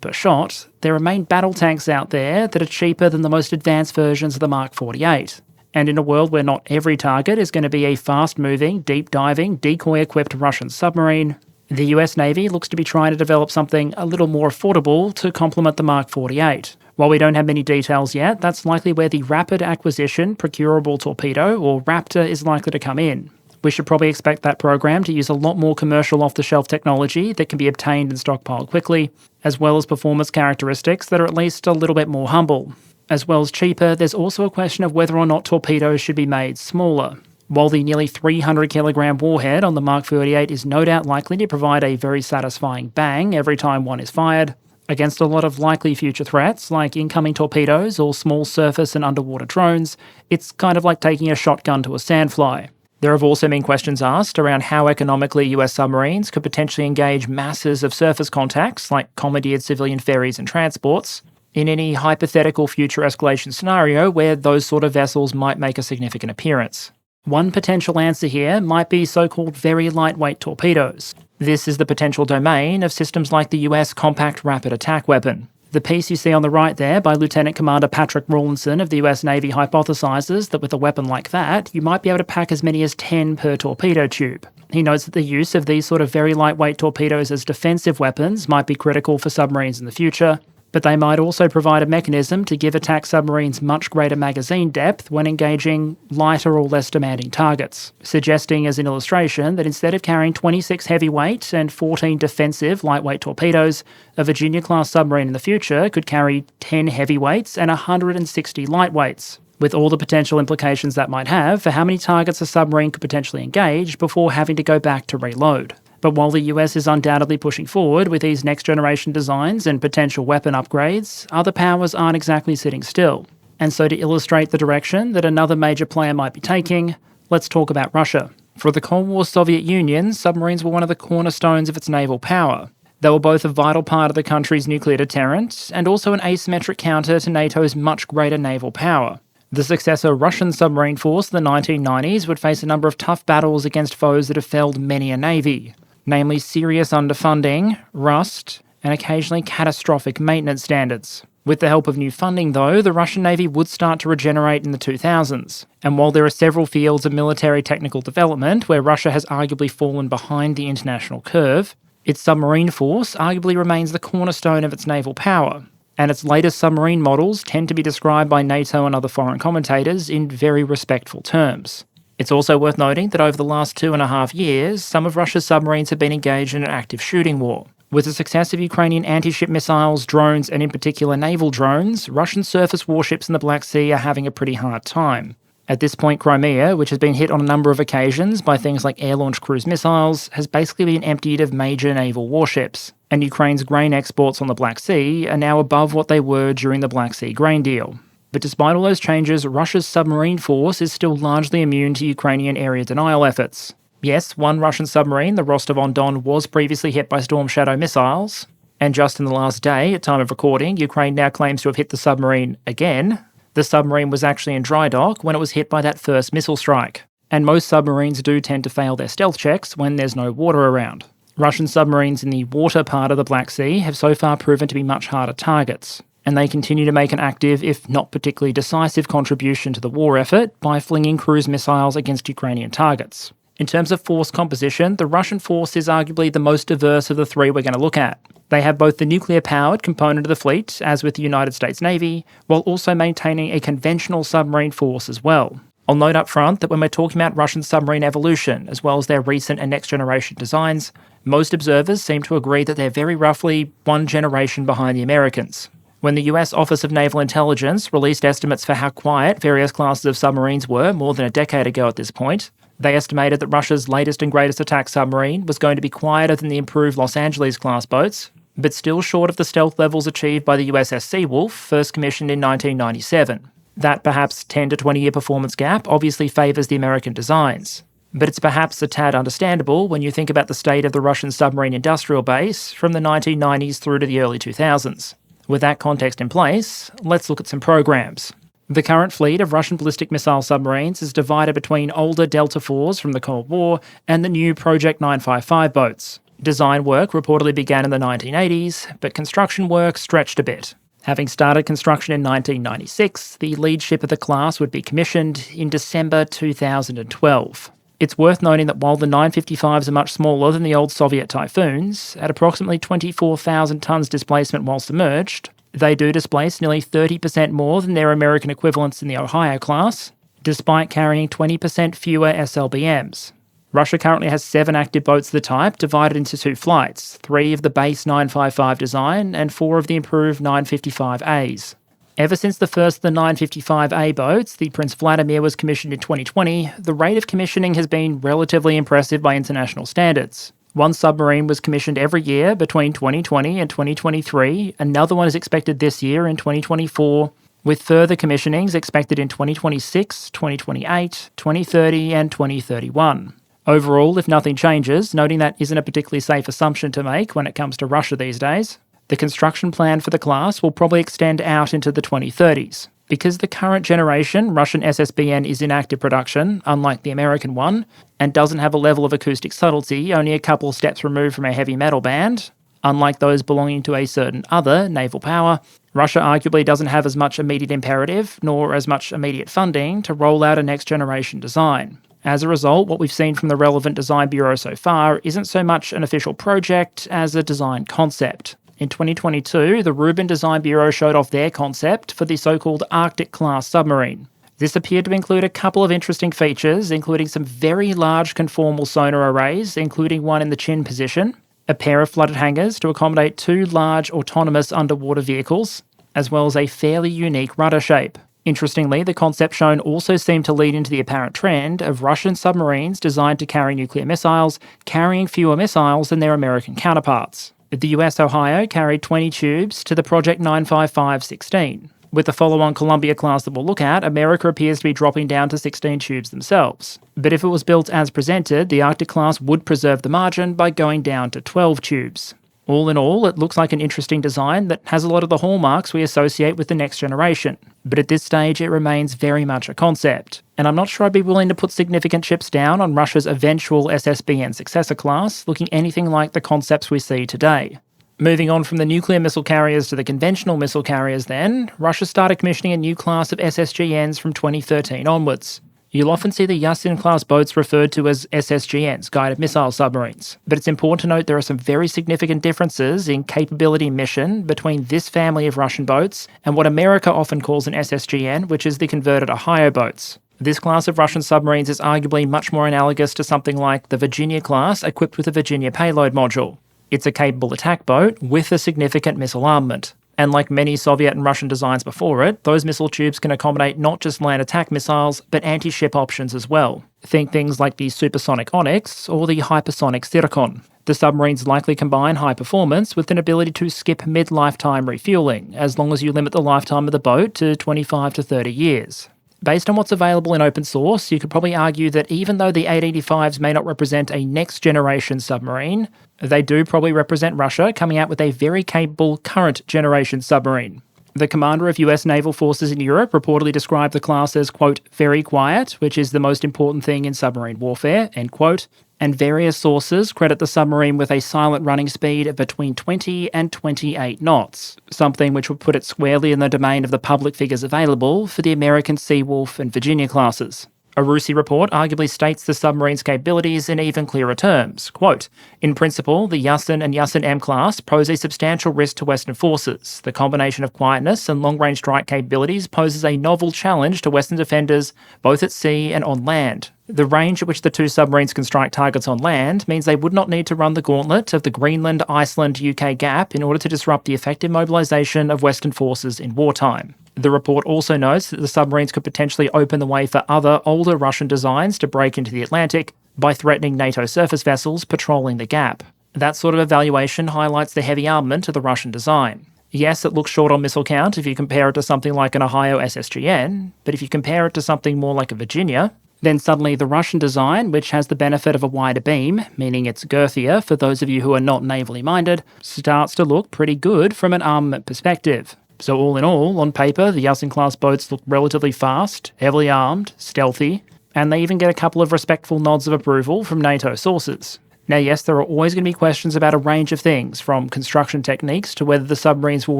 per shot, there remain battle tanks out there that are cheaper than the most advanced versions of the Mark 48. And in a world where not every target is going to be a fast-moving, deep-diving, decoy-equipped Russian submarine, the US Navy looks to be trying to develop something a little more affordable to complement the Mark 48. While we don't have many details yet, that's likely where the Rapid Acquisition Procurable Torpedo, or RAPTOR, is likely to come in. We should probably expect that program to use a lot more commercial off-the-shelf technology that can be obtained and stockpiled quickly, as well as performance characteristics that are at least a little bit more humble. As well as cheaper, there's also a question of whether or not torpedoes should be made smaller. While the nearly 300-kilogram warhead on the Mark 48 is no doubt likely to provide a very satisfying bang every time one is fired, against a lot of likely future threats like incoming torpedoes or small surface and underwater drones, it's kind of like taking a shotgun to a sandfly. There have also been questions asked around how economically US submarines could potentially engage masses of surface contacts like commandeered civilian ferries and transports, in any hypothetical future escalation scenario where those sort of vessels might make a significant appearance. One potential answer here might be so-called very lightweight torpedoes. This is the potential domain of systems like the US Compact Rapid Attack Weapon. The piece you see on the right there by Lieutenant Commander Patrick Rawlinson of the US Navy hypothesises that with a weapon like that, you might be able to pack as many as 10 per torpedo tube. He notes that the use of these sort of very lightweight torpedoes as defensive weapons might be critical for submarines in the future, but they might also provide a mechanism to give attack submarines much greater magazine depth when engaging lighter or less demanding targets, suggesting as an illustration that instead of carrying 26 heavyweight and 14 defensive lightweight torpedoes, a Virginia-class submarine in the future could carry 10 heavyweights and 160 lightweights, with all the potential implications that might have for how many targets a submarine could potentially engage before having to go back to reload. But while the US is undoubtedly pushing forward with these next-generation designs and potential weapon upgrades, other powers aren't exactly sitting still. And so to illustrate the direction that another major player might be taking, let's talk about Russia. For the Cold War Soviet Union, submarines were one of the cornerstones of its naval power. They were both a vital part of the country's nuclear deterrent and also an asymmetric counter to NATO's much greater naval power. The successor Russian submarine force in the 1990s would face a number of tough battles against foes that have felled many a navy, namely serious underfunding, rust, and occasionally catastrophic maintenance standards. With the help of new funding, though, the Russian Navy would start to regenerate in the 2000s. And while there are several fields of military technical development where Russia has arguably fallen behind the international curve, its submarine force arguably remains the cornerstone of its naval power. And its latest submarine models tend to be described by NATO and other foreign commentators in very respectful terms. It's also worth noting that over the last 2.5 years, some of Russia's submarines have been engaged in an active shooting war. With the success of Ukrainian anti-ship missiles, drones, and in particular naval drones, Russian surface warships in the Black Sea are having a pretty hard time. At this point, Crimea, which has been hit on a number of occasions by things like air-launched cruise missiles, has basically been emptied of major naval warships. And Ukraine's grain exports on the Black Sea are now above what they were during the Black Sea grain deal. But despite all those changes, Russia's submarine force is still largely immune to Ukrainian area denial efforts. Yes, one Russian submarine, the Rostov-on-Don, was previously hit by Storm Shadow missiles, and just in the last day, at time of recording, Ukraine now claims to have hit the submarine again. The submarine was actually in dry dock when it was hit by that first missile strike. And most submarines do tend to fail their stealth checks when there's no water around. Russian submarines in the water part of the Black Sea have so far proven to be much harder targets, and they continue to make an active, if not particularly decisive, contribution to the war effort by flinging cruise missiles against Ukrainian targets. In terms of force composition, the Russian force is arguably the most diverse of the three we're going to look at. They have both the nuclear-powered component of the fleet, as with the United States Navy, while also maintaining a conventional submarine force as well. I'll note up front that when we're talking about Russian submarine evolution, as well as their recent and next-generation designs, most observers seem to agree that they're very roughly one generation behind the Americans. When the US Office of Naval Intelligence released estimates for how quiet various classes of submarines were more than a decade ago at this point, they estimated that Russia's latest and greatest attack submarine was going to be quieter than the improved Los Angeles-class boats, but still short of the stealth levels achieved by the USS Seawolf, first commissioned in 1997. That perhaps 10 to 20-year performance gap obviously favours the American designs, but it's perhaps a tad understandable when you think about the state of the Russian submarine industrial base from the 1990s through to the early 2000s. With that context in place, let's look at some programs. The current fleet of Russian ballistic missile submarines is divided between older Delta IVs from the Cold War and the new Project 955 boats. Design work reportedly began in the 1980s, but construction work stretched a bit. Having started construction in 1996, the lead ship of the class would be commissioned in December 2012. It's worth noting that while the 955s are much smaller than the old Soviet Typhoons, at approximately 24,000 tons displacement while submerged, they do displace nearly 30% more than their American equivalents in the Ohio class, despite carrying 20% fewer SLBMs. Russia currently has 7 active boats of the type, divided into 2 flights, 3 of the base 955 design and 4 of the improved 955As. Ever since the first of the 955A boats, the Prince Vladimir, was commissioned in 2020, the rate of commissioning has been relatively impressive by international standards. One submarine was commissioned every year between 2020 and 2023, another one is expected this year in 2024, with further commissionings expected in 2026, 2028, 2030 and 2031. Overall, if nothing changes, noting that isn't a particularly safe assumption to make when it comes to Russia these days, The construction plan for the class will probably extend out into the 2030s. Because the current generation Russian SSBN is in active production, unlike the American one, and doesn't have a level of acoustic subtlety only a couple of steps removed from a heavy metal band, unlike those belonging to a certain other naval power, Russia arguably doesn't have as much immediate imperative, nor as much immediate funding, to roll out a next-generation design. As a result, what we've seen from the relevant design bureau so far isn't so much an official project as a design concept. In 2022, the Rubin Design Bureau showed off their concept for the so-called Arctic-class submarine. This appeared to include a couple of interesting features, including some very large conformal sonar arrays, including one in the chin position, a pair of flooded hangars to accommodate 2 large autonomous underwater vehicles, as well as a fairly unique rudder shape. Interestingly, the concept shown also seemed to lead into the apparent trend of Russian submarines designed to carry nuclear missiles, carrying fewer missiles than their American counterparts. The US Ohio carried 20 tubes to the Project 955-16. With the follow-on Columbia class that we'll look at, America appears to be dropping down to 16 tubes themselves. But if it was built as presented, the Arctic class would preserve the margin by going down to 12 tubes. All in all, it looks like an interesting design that has a lot of the hallmarks we associate with the next generation. But at this stage, it remains very much a concept. And I'm not sure I'd be willing to put significant chips down on Russia's eventual SSBN successor class, looking anything like the concepts we see today. Moving on from the nuclear missile carriers to the conventional missile carriers then, Russia started commissioning a new class of SSGNs from 2013 onwards. You'll often see the Yasen-class boats referred to as SSGNs, guided missile submarines. But it's important to note there are some very significant differences in capability mission between this family of Russian boats and what America often calls an SSGN, which is the converted Ohio boats. This class of Russian submarines is arguably much more analogous to something like the Virginia class equipped with a Virginia payload module. It's a capable attack boat with a significant missile armament. And like many Soviet and Russian designs before it, those missile tubes can accommodate not just land attack missiles, but anti-ship options as well. Think things like the supersonic Onyx or the hypersonic Zircon. The submarines likely combine high performance with an ability to skip mid-lifetime refueling, as long as you limit the lifetime of the boat to 25 to 30 years. Based on what's available in open source, you could probably argue that even though the 885s may not represent a next-generation submarine, they do probably represent Russia coming out with a very capable current-generation submarine. The commander of US naval forces in Europe reportedly described the class as, quote, very quiet, which is the most important thing in submarine warfare, end quote, and various sources credit the submarine with a silent running speed of between 20 and 28 knots, something which would put it squarely in the domain of the public figures available for the American Seawolf and Virginia classes. A RUSI report arguably states the submarine's capabilities in even clearer terms. Quote, in principle, the Yasen and Yasen-M class pose a substantial risk to Western forces. The combination of quietness and long-range strike capabilities poses a novel challenge to Western defenders both at sea and on land. The range at which the two submarines can strike targets on land means they would not need to run the gauntlet of the Greenland, Iceland, UK gap in order to disrupt the effective mobilisation of Western forces in wartime. The report also notes that the submarines could potentially open the way for other, older Russian designs to break into the Atlantic by threatening NATO surface vessels patrolling the gap. That sort of evaluation highlights the heavy armament of the Russian design. Yes, it looks short on missile count if you compare it to something like an Ohio SSGN, but if you compare it to something more like a Virginia, then suddenly the Russian design, which has the benefit of a wider beam, meaning it's girthier for those of you who are not navally minded, starts to look pretty good from an armament perspective. So all in all, on paper, the Yasen-class boats look relatively fast, heavily armed, stealthy, and they even get a couple of respectful nods of approval from NATO sources. Now yes, there are always going to be questions about a range of things, from construction techniques to whether the submarines will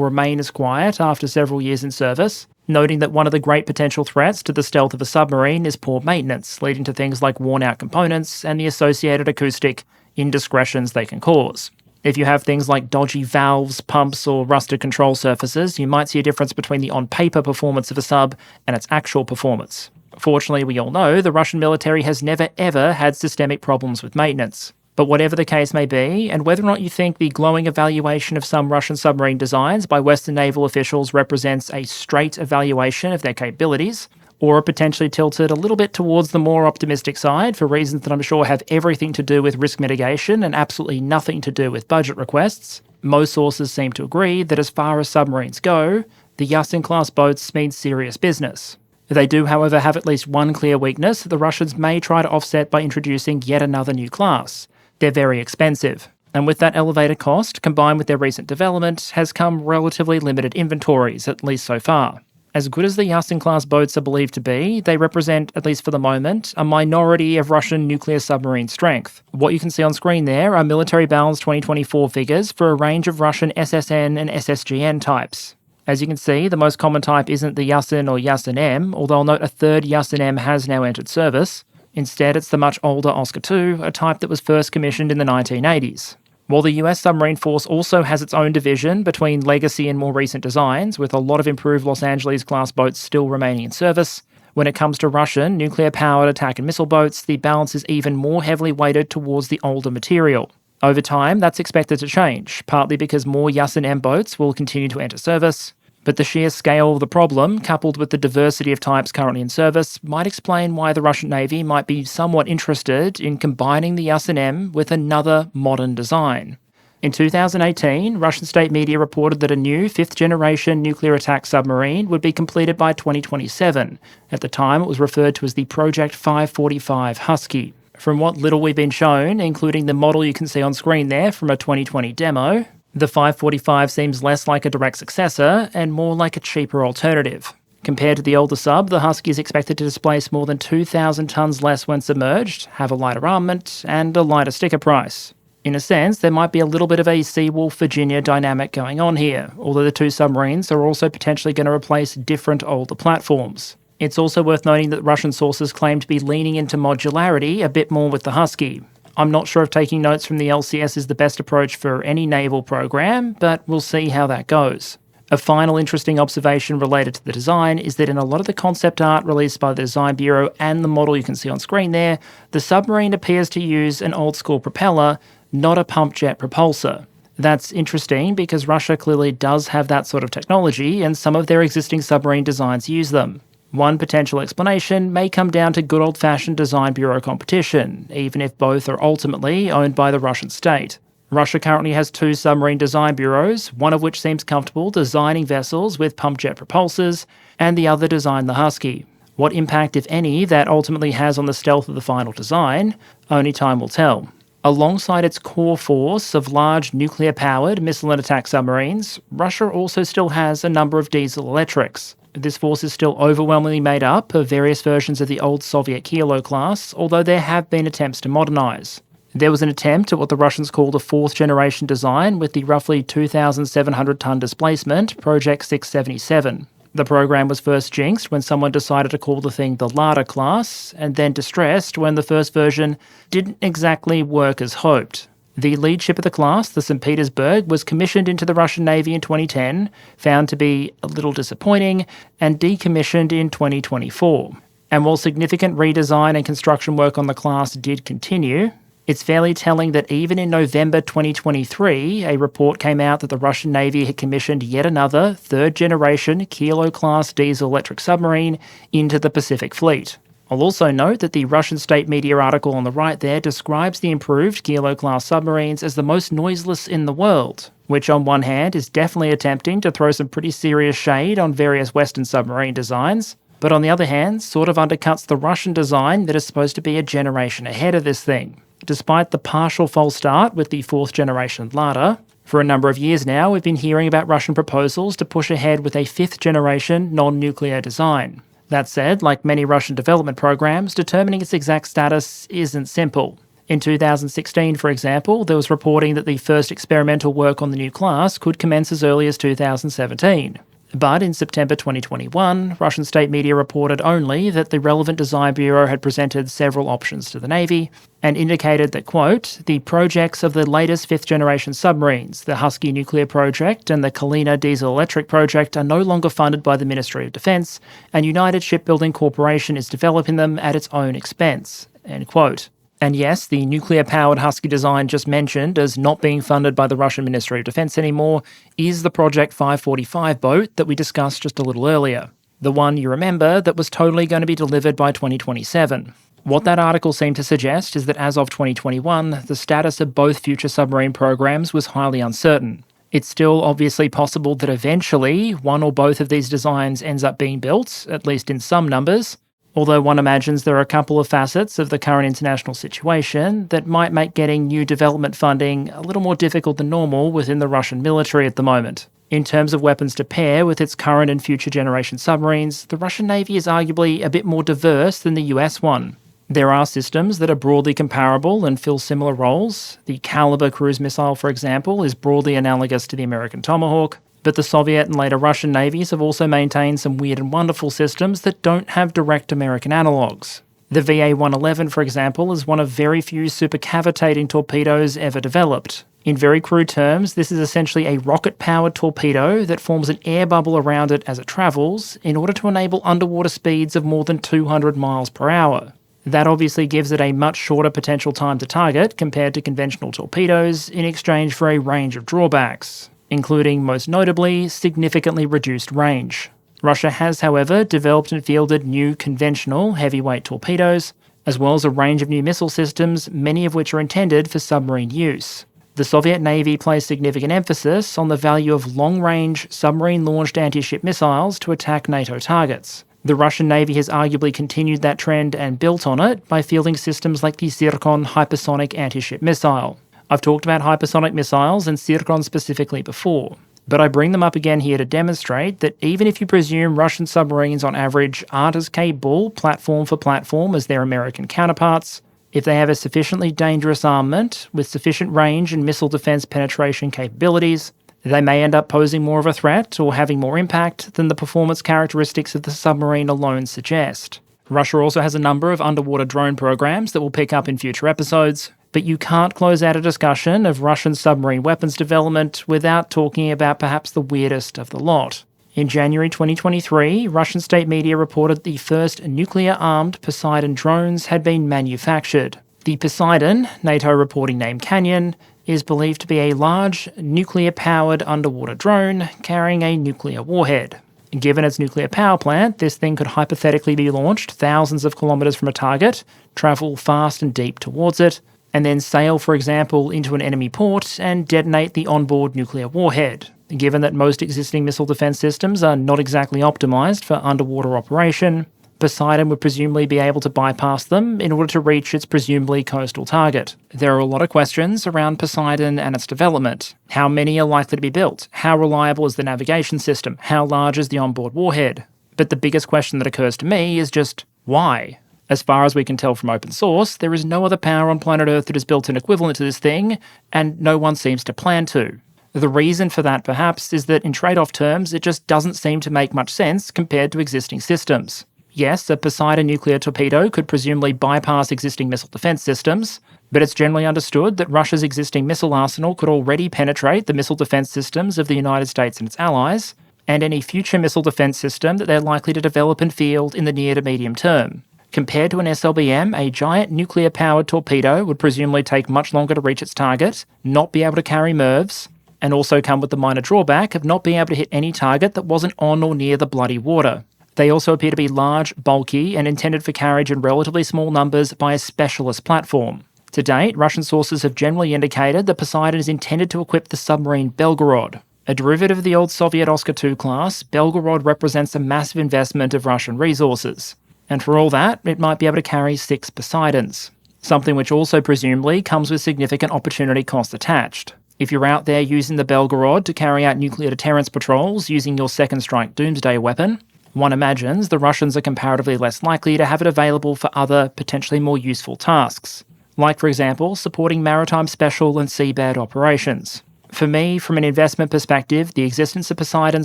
remain as quiet after several years in service, noting that one of the great potential threats to the stealth of a submarine is poor maintenance, leading to things like worn-out components and the associated acoustic indiscretions they can cause. If you have things like dodgy valves, pumps, or rusted control surfaces, you might see a difference between the on-paper performance of a sub and its actual performance. Fortunately, we all know the Russian military has never ever had systemic problems with maintenance. But whatever the case may be, and whether or not you think the glowing evaluation of some Russian submarine designs by Western naval officials represents a straight evaluation of their capabilities, or are potentially tilted a little bit towards the more optimistic side for reasons that I'm sure have everything to do with risk mitigation and absolutely nothing to do with budget requests, most sources seem to agree that as far as submarines go, the Yasen-class boats mean serious business. They do, however, have at least one clear weakness that the Russians may try to offset by introducing yet another new class. They're very expensive. And with that elevated cost, combined with their recent development, has come relatively limited inventories, at least so far. As good as the Yasen-class boats are believed to be, they represent, at least for the moment, a minority of Russian nuclear submarine strength. What you can see on screen there are military balance 2024 figures for a range of Russian SSN and SSGN types. As you can see, the most common type isn't the Yasen or Yasen-M, although I'll note a third Yasen-M has now entered service. Instead, it's the much older Oscar II, a type that was first commissioned in the 1980s. While the US Submarine Force also has its own division between legacy and more recent designs, with a lot of improved Los Angeles-class boats still remaining in service, when it comes to Russian nuclear-powered attack and missile boats, the balance is even more heavily weighted towards the older material. Over time, that's expected to change, partly because more Yasen-M boats will continue to enter service, but the sheer scale of the problem, coupled with the diversity of types currently in service, might explain why the Russian Navy might be somewhat interested in combining the Yasen-M with another modern design. In 2018, Russian state media reported that a new fifth-generation nuclear attack submarine would be completed by 2027. At the time, it was referred to as the Project 545 Husky. From what little we've been shown, including the model you can see on screen there from a 2020 demo, the 545 seems less like a direct successor and more like a cheaper alternative. Compared to the older sub, the Husky is expected to displace more than 2,000 tonnes less when submerged, have a lighter armament, and a lighter sticker price. In a sense, there might be a little bit of a Seawolf Virginia dynamic going on here, although the two submarines are also potentially going to replace different older platforms. It's also worth noting that Russian sources claim to be leaning into modularity a bit more with the Husky. I'm not sure if taking notes from the LCS is the best approach for any naval program, but we'll see how that goes. A final interesting observation related to the design is that in a lot of the concept art released by the Design Bureau and the model you can see on screen there, the submarine appears to use an old-school propeller, not a pump jet propulsor. That's interesting because Russia clearly does have that sort of technology, and some of their existing submarine designs use them. One potential explanation may come down to good old-fashioned Design Bureau competition, even if both are ultimately owned by the Russian state. Russia currently has two submarine design bureaus, one of which seems comfortable designing vessels with pump jet propulsors, and the other designed the Husky. What impact, if any, that ultimately has on the stealth of the final design, only time will tell. Alongside its core force of large nuclear-powered missile and attack submarines, Russia also still has a number of diesel electrics. This force is still overwhelmingly made up of various versions of the old Soviet Kilo class, although there have been attempts to modernise. There was an attempt at what the Russians called a fourth-generation design with the roughly 2,700-tonne displacement, Project 677. The program was first jinxed when someone decided to call the thing the Lada class, and then distressed when the first version didn't exactly work as hoped. The lead ship of the class, the St. Petersburg, was commissioned into the Russian Navy in 2010, found to be a little disappointing, and decommissioned in 2024. And while significant redesign and construction work on the class did continue, it's fairly telling that even in November 2023, a report came out that the Russian Navy had commissioned yet another third-generation Kilo-class diesel-electric submarine into the Pacific Fleet. I'll also note that the Russian state media article on the right there describes the improved Kilo-class submarines as the most noiseless in the world, which on one hand is definitely attempting to throw some pretty serious shade on various Western submarine designs, but on the other hand sort of undercuts the Russian design that is supposed to be a generation ahead of this thing. Despite the partial false start with the fourth-generation Lada, for a number of years now we've been hearing about Russian proposals to push ahead with a fifth-generation non-nuclear design. That said, like many Russian development programs, determining its exact status isn't simple. In 2016, for example, there was reporting that the first experimental work on the new class could commence as early as 2017. But in September 2021, Russian state media reported only that the relevant design bureau had presented several options to the Navy and indicated that, quote, the projects of the latest fifth-generation submarines, the Husky nuclear project and the Kalina diesel-electric project, are no longer funded by the Ministry of Defence, and United Shipbuilding Corporation is developing them at its own expense, end quote. And yes, the nuclear-powered Husky design just mentioned as not being funded by the Russian Ministry of Defence anymore is the Project 545 boat that we discussed just a little earlier. The one, you remember, that was totally going to be delivered by 2027. What that article seemed to suggest is that as of 2021, the status of both future submarine programs was highly uncertain. It's still obviously possible that eventually one or both of these designs ends up being built, at least in some numbers, although one imagines there are a couple of facets of the current international situation that might make getting new development funding a little more difficult than normal within the Russian military at the moment. In terms of weapons to pair with its current and future generation submarines, the Russian Navy is arguably a bit more diverse than the US one. There are systems that are broadly comparable and fill similar roles. The Caliber cruise missile, for example, is broadly analogous to the American Tomahawk, but the Soviet and later Russian navies have also maintained some weird and wonderful systems that don't have direct American analogues. The VA-111, for example, is one of very few supercavitating torpedoes ever developed. In very crude terms, this is essentially a rocket-powered torpedo that forms an air bubble around it as it travels in order to enable underwater speeds of more than 200 miles per hour. That obviously gives it a much shorter potential time to target compared to conventional torpedoes in exchange for a range of drawbacks, including, most notably, significantly reduced range. Russia has, however, developed and fielded new conventional heavyweight torpedoes, as well as a range of new missile systems, many of which are intended for submarine use. The Soviet Navy placed significant emphasis on the value of long-range submarine-launched anti-ship missiles to attack NATO targets. The Russian Navy has arguably continued that trend and built on it by fielding systems like the Zircon hypersonic anti-ship missile. I've talked about hypersonic missiles and Zircon specifically before, but I bring them up again here to demonstrate that even if you presume Russian submarines on average aren't as capable platform for platform as their American counterparts, if they have a sufficiently dangerous armament with sufficient range and missile defense penetration capabilities, they may end up posing more of a threat or having more impact than the performance characteristics of the submarine alone suggest. Russia also has a number of underwater drone programs that we'll pick up in future episodes, but you can't close out a discussion of Russian submarine weapons development without talking about perhaps the weirdest of the lot. In January 2023, Russian state media reported the first nuclear-armed Poseidon drones had been manufactured. The Poseidon, NATO reporting name Canyon, is believed to be a large, nuclear-powered underwater drone carrying a nuclear warhead. Given its nuclear power plant, this thing could hypothetically be launched thousands of kilometres from a target, travel fast and deep towards it, and then sail, for example, into an enemy port and detonate the onboard nuclear warhead. Given that most existing missile defense systems are not exactly optimized for underwater operation, Poseidon would presumably be able to bypass them in order to reach its presumably coastal target. There are a lot of questions around Poseidon and its development. How many are likely to be built? How reliable is the navigation system? How large is the onboard warhead? But the biggest question that occurs to me is just, why? As far as we can tell from open source, there is no other power on planet Earth that has built an equivalent to this thing, and no one seems to plan to. The reason for that, perhaps, is that in trade-off terms, it just doesn't seem to make much sense compared to existing systems. Yes, a Poseidon nuclear torpedo could presumably bypass existing missile defense systems, but it's generally understood that Russia's existing missile arsenal could already penetrate the missile defense systems of the United States and its allies, and any future missile defense system that they're likely to develop and field in the near to medium term. Compared to an SLBM, a giant nuclear-powered torpedo would presumably take much longer to reach its target, not be able to carry MIRVs, and also come with the minor drawback of not being able to hit any target that wasn't on or near the bloody water. They also appear to be large, bulky, and intended for carriage in relatively small numbers by a specialist platform. To date, Russian sources have generally indicated that Poseidon is intended to equip the submarine Belgorod. A derivative of the old Soviet Oscar II class, Belgorod represents a massive investment of Russian resources. And for all that, it might be able to carry 6 Poseidons. Something which also presumably comes with significant opportunity cost attached. If you're out there using the Belgorod to carry out nuclear deterrence patrols using your second strike doomsday weapon, one imagines the Russians are comparatively less likely to have it available for other, potentially more useful tasks, like, for example, supporting maritime special and seabed operations. For me, from an investment perspective, the existence of Poseidon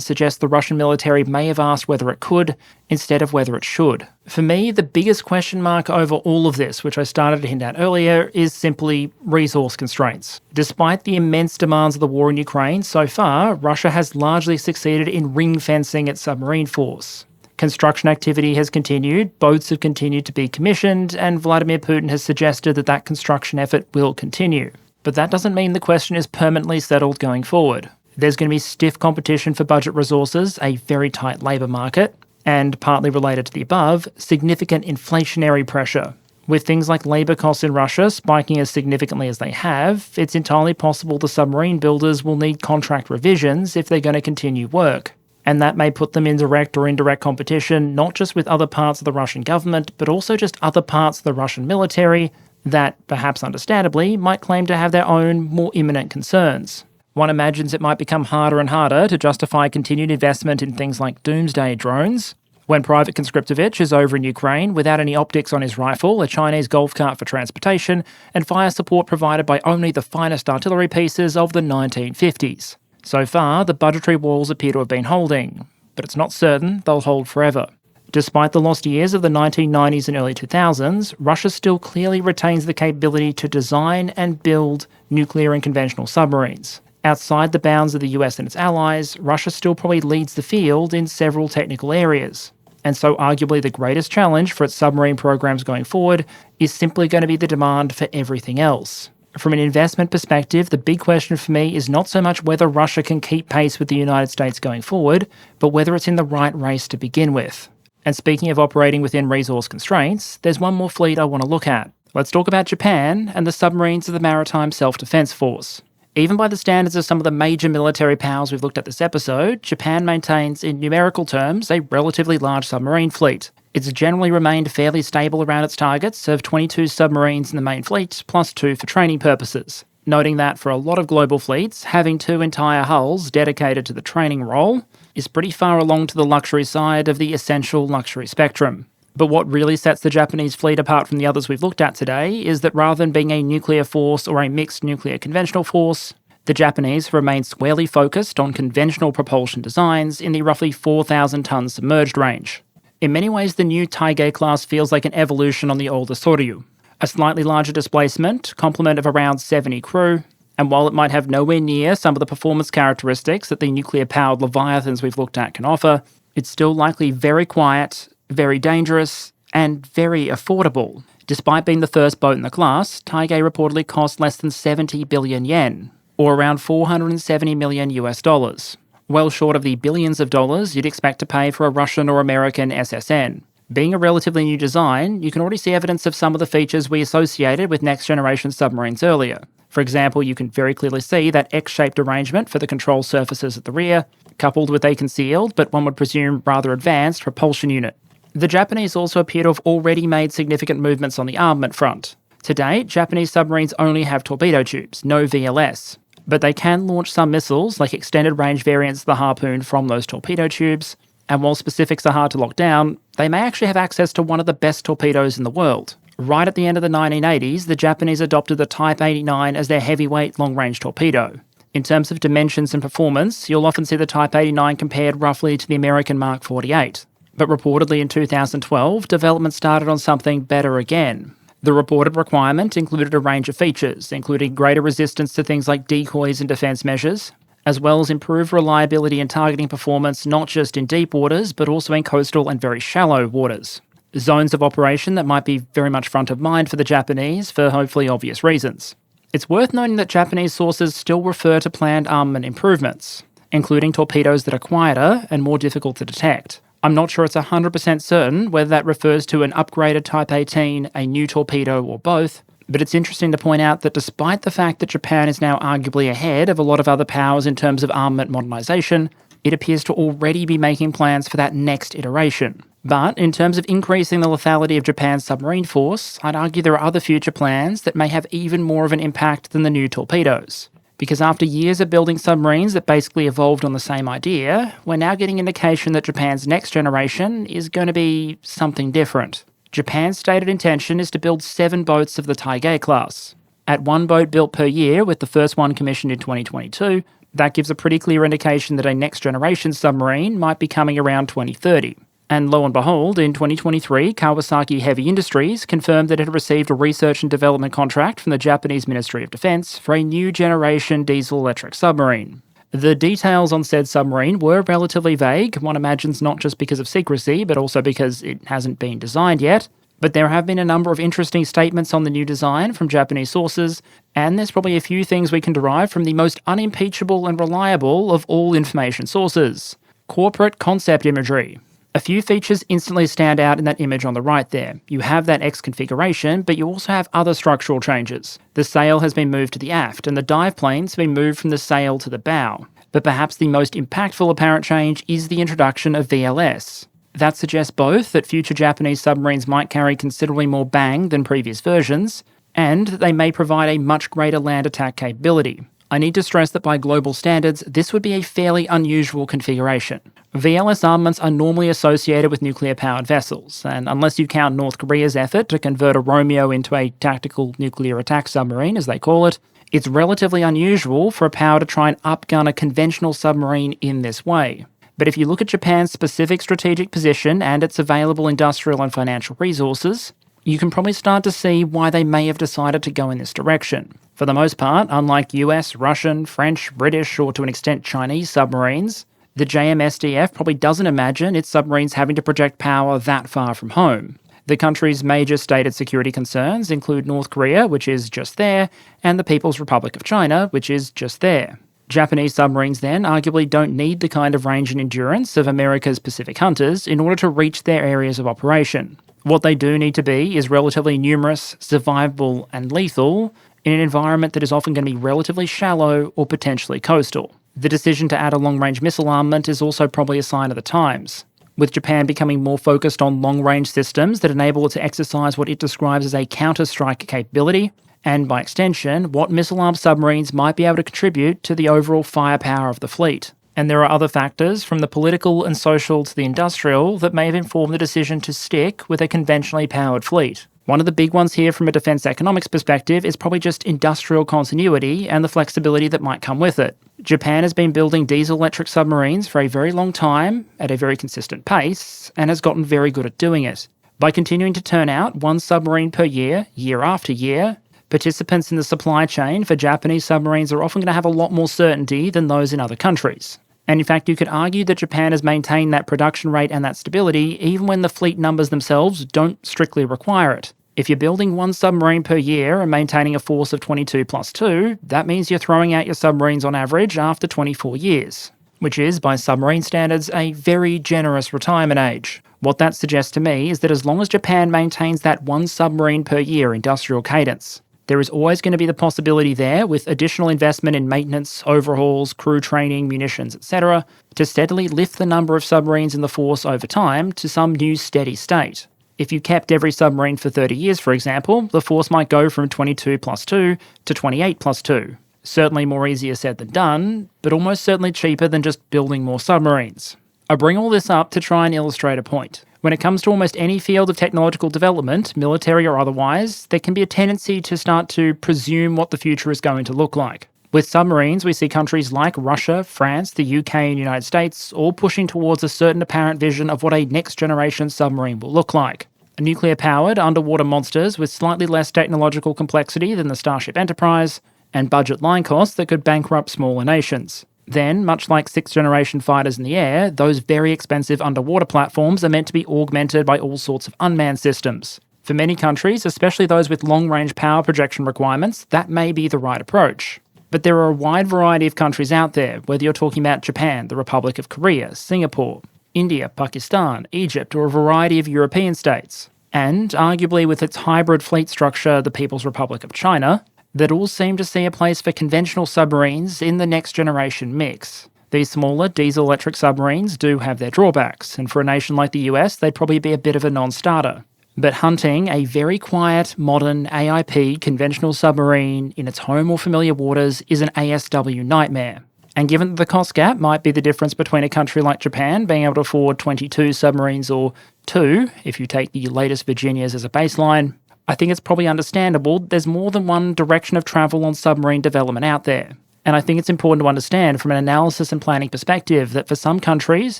suggests the Russian military may have asked whether it could, instead of whether it should. For me, the biggest question mark over all of this, which I started to hint at earlier, is simply resource constraints. Despite the immense demands of the war in Ukraine, so far, Russia has largely succeeded in ring-fencing its submarine force. Construction activity has continued, boats have continued to be commissioned, and Vladimir Putin has suggested that that construction effort will continue. But that doesn't mean the question is permanently settled going forward. There's going to be stiff competition for budget resources, a very tight labour market, and, partly related to the above, significant inflationary pressure. With things like labour costs in Russia spiking as significantly as they have, it's entirely possible the submarine builders will need contract revisions if they're going to continue work. And that may put them in direct or indirect competition, not just with other parts of the Russian government, but also just other parts of the Russian military that, perhaps understandably, might claim to have their own more imminent concerns. One imagines it might become harder and harder to justify continued investment in things like doomsday drones. When Private Conscriptovich is over in Ukraine without any optics on his rifle, a Chinese golf cart for transportation, and fire support provided by only the finest artillery pieces of the 1950s. So far, the budgetary walls appear to have been holding, but it's not certain they'll hold forever. Despite the lost years of the 1990s and early 2000s, Russia still clearly retains the capability to design and build nuclear and conventional submarines. Outside the bounds of the US and its allies, Russia still probably leads the field in several technical areas. And so arguably the greatest challenge for its submarine programs going forward is simply going to be the demand for everything else. From an investment perspective, the big question for me is not so much whether Russia can keep pace with the United States going forward, but whether it's in the right race to begin with. And speaking of operating within resource constraints, there's one more fleet I want to look at. Let's talk about Japan and the submarines of the Maritime Self-Defense Force. Even by the standards of some of the major military powers we've looked at this episode, Japan maintains, in numerical terms, a relatively large submarine fleet. It's generally remained fairly stable around its targets of 22 submarines in the main fleet, plus 2 for training purposes. Noting that for a lot of global fleets, having 2 entire hulls dedicated to the training role is pretty far along to the luxury side of the essential luxury spectrum. But what really sets the Japanese fleet apart from the others we've looked at today is that rather than being a nuclear force or a mixed nuclear conventional force, the Japanese remain squarely focused on conventional propulsion designs in the roughly 4,000-ton submerged range. In many ways, the new Taige class feels like an evolution on the older Soryu. A slightly larger displacement, complement of around 70 crew, and while it might have nowhere near some of the performance characteristics that the nuclear-powered Leviathans we've looked at can offer, it's still likely very quiet, very dangerous, and very affordable. Despite being the first boat in the class, Taige reportedly cost less than 70 billion yen, or around 470 million US dollars. Well short of the billions of dollars you'd expect to pay for a Russian or American SSN. Being a relatively new design, you can already see evidence of some of the features we associated with next-generation submarines earlier. For example, you can very clearly see that X-shaped arrangement for the control surfaces at the rear, coupled with a concealed, but one would presume rather advanced, propulsion unit. The Japanese also appear to have already made significant movements on the armament front. To date, Japanese submarines only have torpedo tubes, no VLS. But they can launch some missiles, like extended range variants of the Harpoon, from those torpedo tubes, and while specifics are hard to lock down, they may actually have access to one of the best torpedoes in the world. Right at the end of the 1980s, the Japanese adopted the Type 89 as their heavyweight long-range torpedo. In terms of dimensions and performance, you'll often see the Type 89 compared roughly to the American Mark 48. But reportedly in 2012, development started on something better again. The reported requirement included a range of features, including greater resistance to things like decoys and defence measures, as well as improved reliability and targeting performance not just in deep waters, but also in coastal and very shallow waters. Zones of operation that might be very much front of mind for the Japanese for hopefully obvious reasons. It's worth noting that Japanese sources still refer to planned armament improvements, including torpedoes that are quieter and more difficult to detect. I'm not sure it's 100% certain whether that refers to an upgraded Type 18, a new torpedo, or both, but it's interesting to point out that despite the fact that Japan is now arguably ahead of a lot of other powers in terms of armament modernisation, it appears to already be making plans for that next iteration. But in terms of increasing the lethality of Japan's submarine force, I'd argue there are other future plans that may have even more of an impact than the new torpedoes. Because after years of building submarines that basically evolved on the same idea, we're now getting indication that Japan's next generation is going to be something different. Japan's stated intention is to build 7 boats of the Taige class. At 1 boat built per year, with the first one commissioned in 2022, that gives a pretty clear indication that a next generation submarine might be coming around 2030. And lo and behold, in 2023, Kawasaki Heavy Industries confirmed that it had received a research and development contract from the Japanese Ministry of Defense for a new generation diesel-electric submarine. The details on said submarine were relatively vague, one imagines not just because of secrecy, but also because it hasn't been designed yet. But there have been a number of interesting statements on the new design from Japanese sources, and there's probably a few things we can derive from the most unimpeachable and reliable of all information sources: corporate concept imagery. A few features instantly stand out in that image on the right there. You have that X configuration, but you also have other structural changes. The sail has been moved to the aft, and the dive planes have been moved from the sail to the bow. But perhaps the most impactful apparent change is the introduction of VLS. That suggests both that future Japanese submarines might carry considerably more bang than previous versions, and that they may provide a much greater land attack capability. I need to stress that by global standards, this would be a fairly unusual configuration. VLS armaments are normally associated with nuclear-powered vessels, and unless you count North Korea's effort to convert a Romeo into a tactical nuclear attack submarine, as they call it, it's relatively unusual for a power to try and upgun a conventional submarine in this way. But if you look at Japan's specific strategic position and its available industrial and financial resources, you can probably start to see why they may have decided to go in this direction. For the most part, unlike US, Russian, French, British, or to an extent Chinese submarines, the JMSDF probably doesn't imagine its submarines having to project power that far from home. The country's major stated security concerns include North Korea, which is just there, and the People's Republic of China, which is just there. Japanese submarines then arguably don't need the kind of range and endurance of America's Pacific hunters in order to reach their areas of operation. What they do need to be is relatively numerous, survivable, and lethal in an environment that is often going to be relatively shallow or potentially coastal. The decision to add a long-range missile armament is also probably a sign of the times, with Japan becoming more focused on long-range systems that enable it to exercise what it describes as a counter-strike capability, and by extension, what missile-armed submarines might be able to contribute to the overall firepower of the fleet. And there are other factors, from the political and social to the industrial, that may have informed the decision to stick with a conventionally powered fleet. One of the big ones here from a defence economics perspective is probably just industrial continuity and the flexibility that might come with it. Japan has been building diesel-electric submarines for a very long time, at a very consistent pace, and has gotten very good at doing it. By continuing to turn out one submarine per year, year after year, participants in the supply chain for Japanese submarines are often going to have a lot more certainty than those in other countries. And in fact, you could argue that Japan has maintained that production rate and that stability even when the fleet numbers themselves don't strictly require it. If you're building one submarine per year and maintaining a force of 22 plus 2, that means you're throwing out your submarines on average after 24 years, which is, by submarine standards, a very generous retirement age. What that suggests to me is that as long as Japan maintains that one submarine per year industrial cadence, there is always going to be the possibility there, with additional investment in maintenance, overhauls, crew training, munitions, etc., to steadily lift the number of submarines in the force over time to some new steady state. If you kept every submarine for 30 years, for example, the force might go from 22 plus 2 to 28 plus 2. Certainly more easier said than done, but almost certainly cheaper than just building more submarines. I bring all this up to try and illustrate a point. When it comes to almost any field of technological development, military or otherwise, there can be a tendency to start to presume what the future is going to look like. With submarines, we see countries like Russia, France, the UK and the United States all pushing towards a certain apparent vision of what a next-generation submarine will look like. Nuclear-powered underwater monsters with slightly less technological complexity than the Starship Enterprise, and budget line costs that could bankrupt smaller nations. Then, much like sixth-generation fighters in the air, those very expensive underwater platforms are meant to be augmented by all sorts of unmanned systems. For many countries, especially those with long-range power projection requirements, that may be the right approach. But there are a wide variety of countries out there, whether you're talking about Japan, the Republic of Korea, Singapore, India, Pakistan, Egypt, or a variety of European states, and, arguably with its hybrid fleet structure, the People's Republic of China, that all seem to see a place for conventional submarines in the next-generation mix. These smaller diesel-electric submarines do have their drawbacks, and for a nation like the US, they'd probably be a bit of a non-starter. But hunting a very quiet, modern, AIP conventional submarine in its home or familiar waters is an ASW nightmare. And given that the cost gap might be the difference between a country like Japan being able to afford 22 submarines or 2, if you take the latest Virginias as a baseline, I think it's probably understandable there's more than one direction of travel on submarine development out there. And I think it's important to understand from an analysis and planning perspective that for some countries,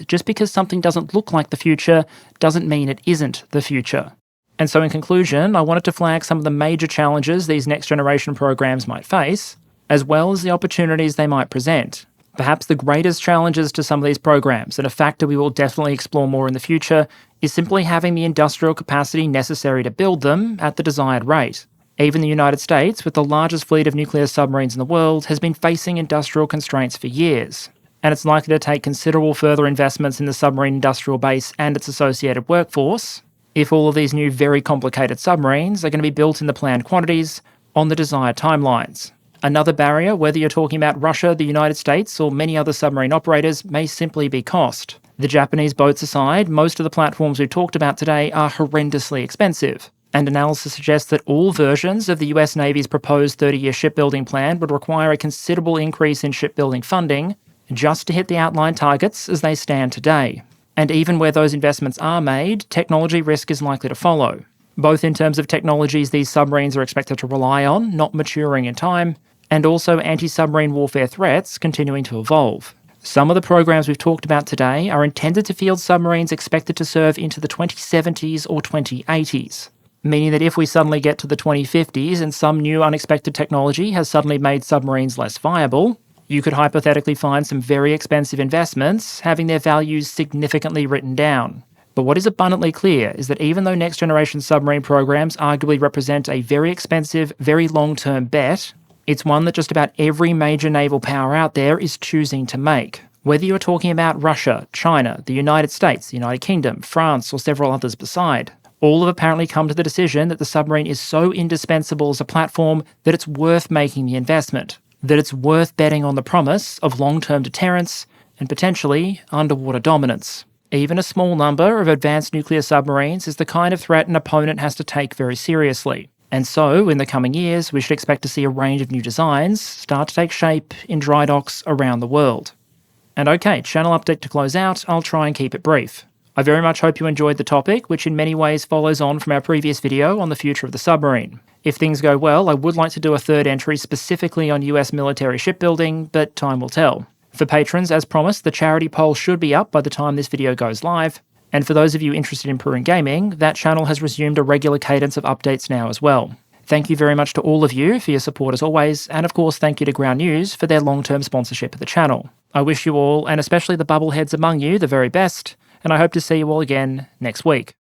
just because something doesn't look like the future doesn't mean it isn't the future. And so in conclusion, I wanted to flag some of the major challenges these next generation programs might face, as well as the opportunities they might present. Perhaps the greatest challenges to some of these programs, and a factor we will definitely explore more in the future, is simply having the industrial capacity necessary to build them at the desired rate. Even the United States, with the largest fleet of nuclear submarines in the world, has been facing industrial constraints for years, and it's likely to take considerable further investments in the submarine industrial base and its associated workforce if all of these new very complicated submarines are going to be built in the planned quantities on the desired timelines. Another barrier, whether you're talking about Russia, the United States, or many other submarine operators, may simply be cost. The Japanese boats aside, most of the platforms we've talked about today are horrendously expensive. And analysis suggests that all versions of the US Navy's proposed 30-year shipbuilding plan would require a considerable increase in shipbuilding funding just to hit the outlined targets as they stand today. And even where those investments are made, technology risk is likely to follow, both in terms of technologies these submarines are expected to rely on not maturing in time, and also anti-submarine warfare threats continuing to evolve. Some of the programs we've talked about today are intended to field submarines expected to serve into the 2070s or 2080s, meaning that if we suddenly get to the 2050s and some new unexpected technology has suddenly made submarines less viable, you could hypothetically find some very expensive investments having their values significantly written down. But what is abundantly clear is that even though next-generation submarine programs arguably represent a very expensive, very long-term bet, it's one that just about every major naval power out there is choosing to make. Whether you're talking about Russia, China, the United States, the United Kingdom, France, or several others beside, all have apparently come to the decision that the submarine is so indispensable as a platform that it's worth making the investment, that it's worth betting on the promise of long-term deterrence and potentially underwater dominance. Even a small number of advanced nuclear submarines is the kind of threat an opponent has to take very seriously. And so, in the coming years, we should expect to see a range of new designs start to take shape in dry docks around the world. And okay, channel update to close out, I'll try and keep it brief. I very much hope you enjoyed the topic, which in many ways follows on from our previous video on the future of the submarine. If things go well, I would like to do a third entry specifically on US military shipbuilding, but time will tell. For patrons, as promised, the charity poll should be up by the time this video goes live, and for those of you interested in Purin Gaming, that channel has resumed a regular cadence of updates now as well. Thank you very much to all of you for your support as always, and of course thank you to Ground News for their long-term sponsorship of the channel. I wish you all, and especially the bubbleheads among you, the very best, and I hope to see you all again next week.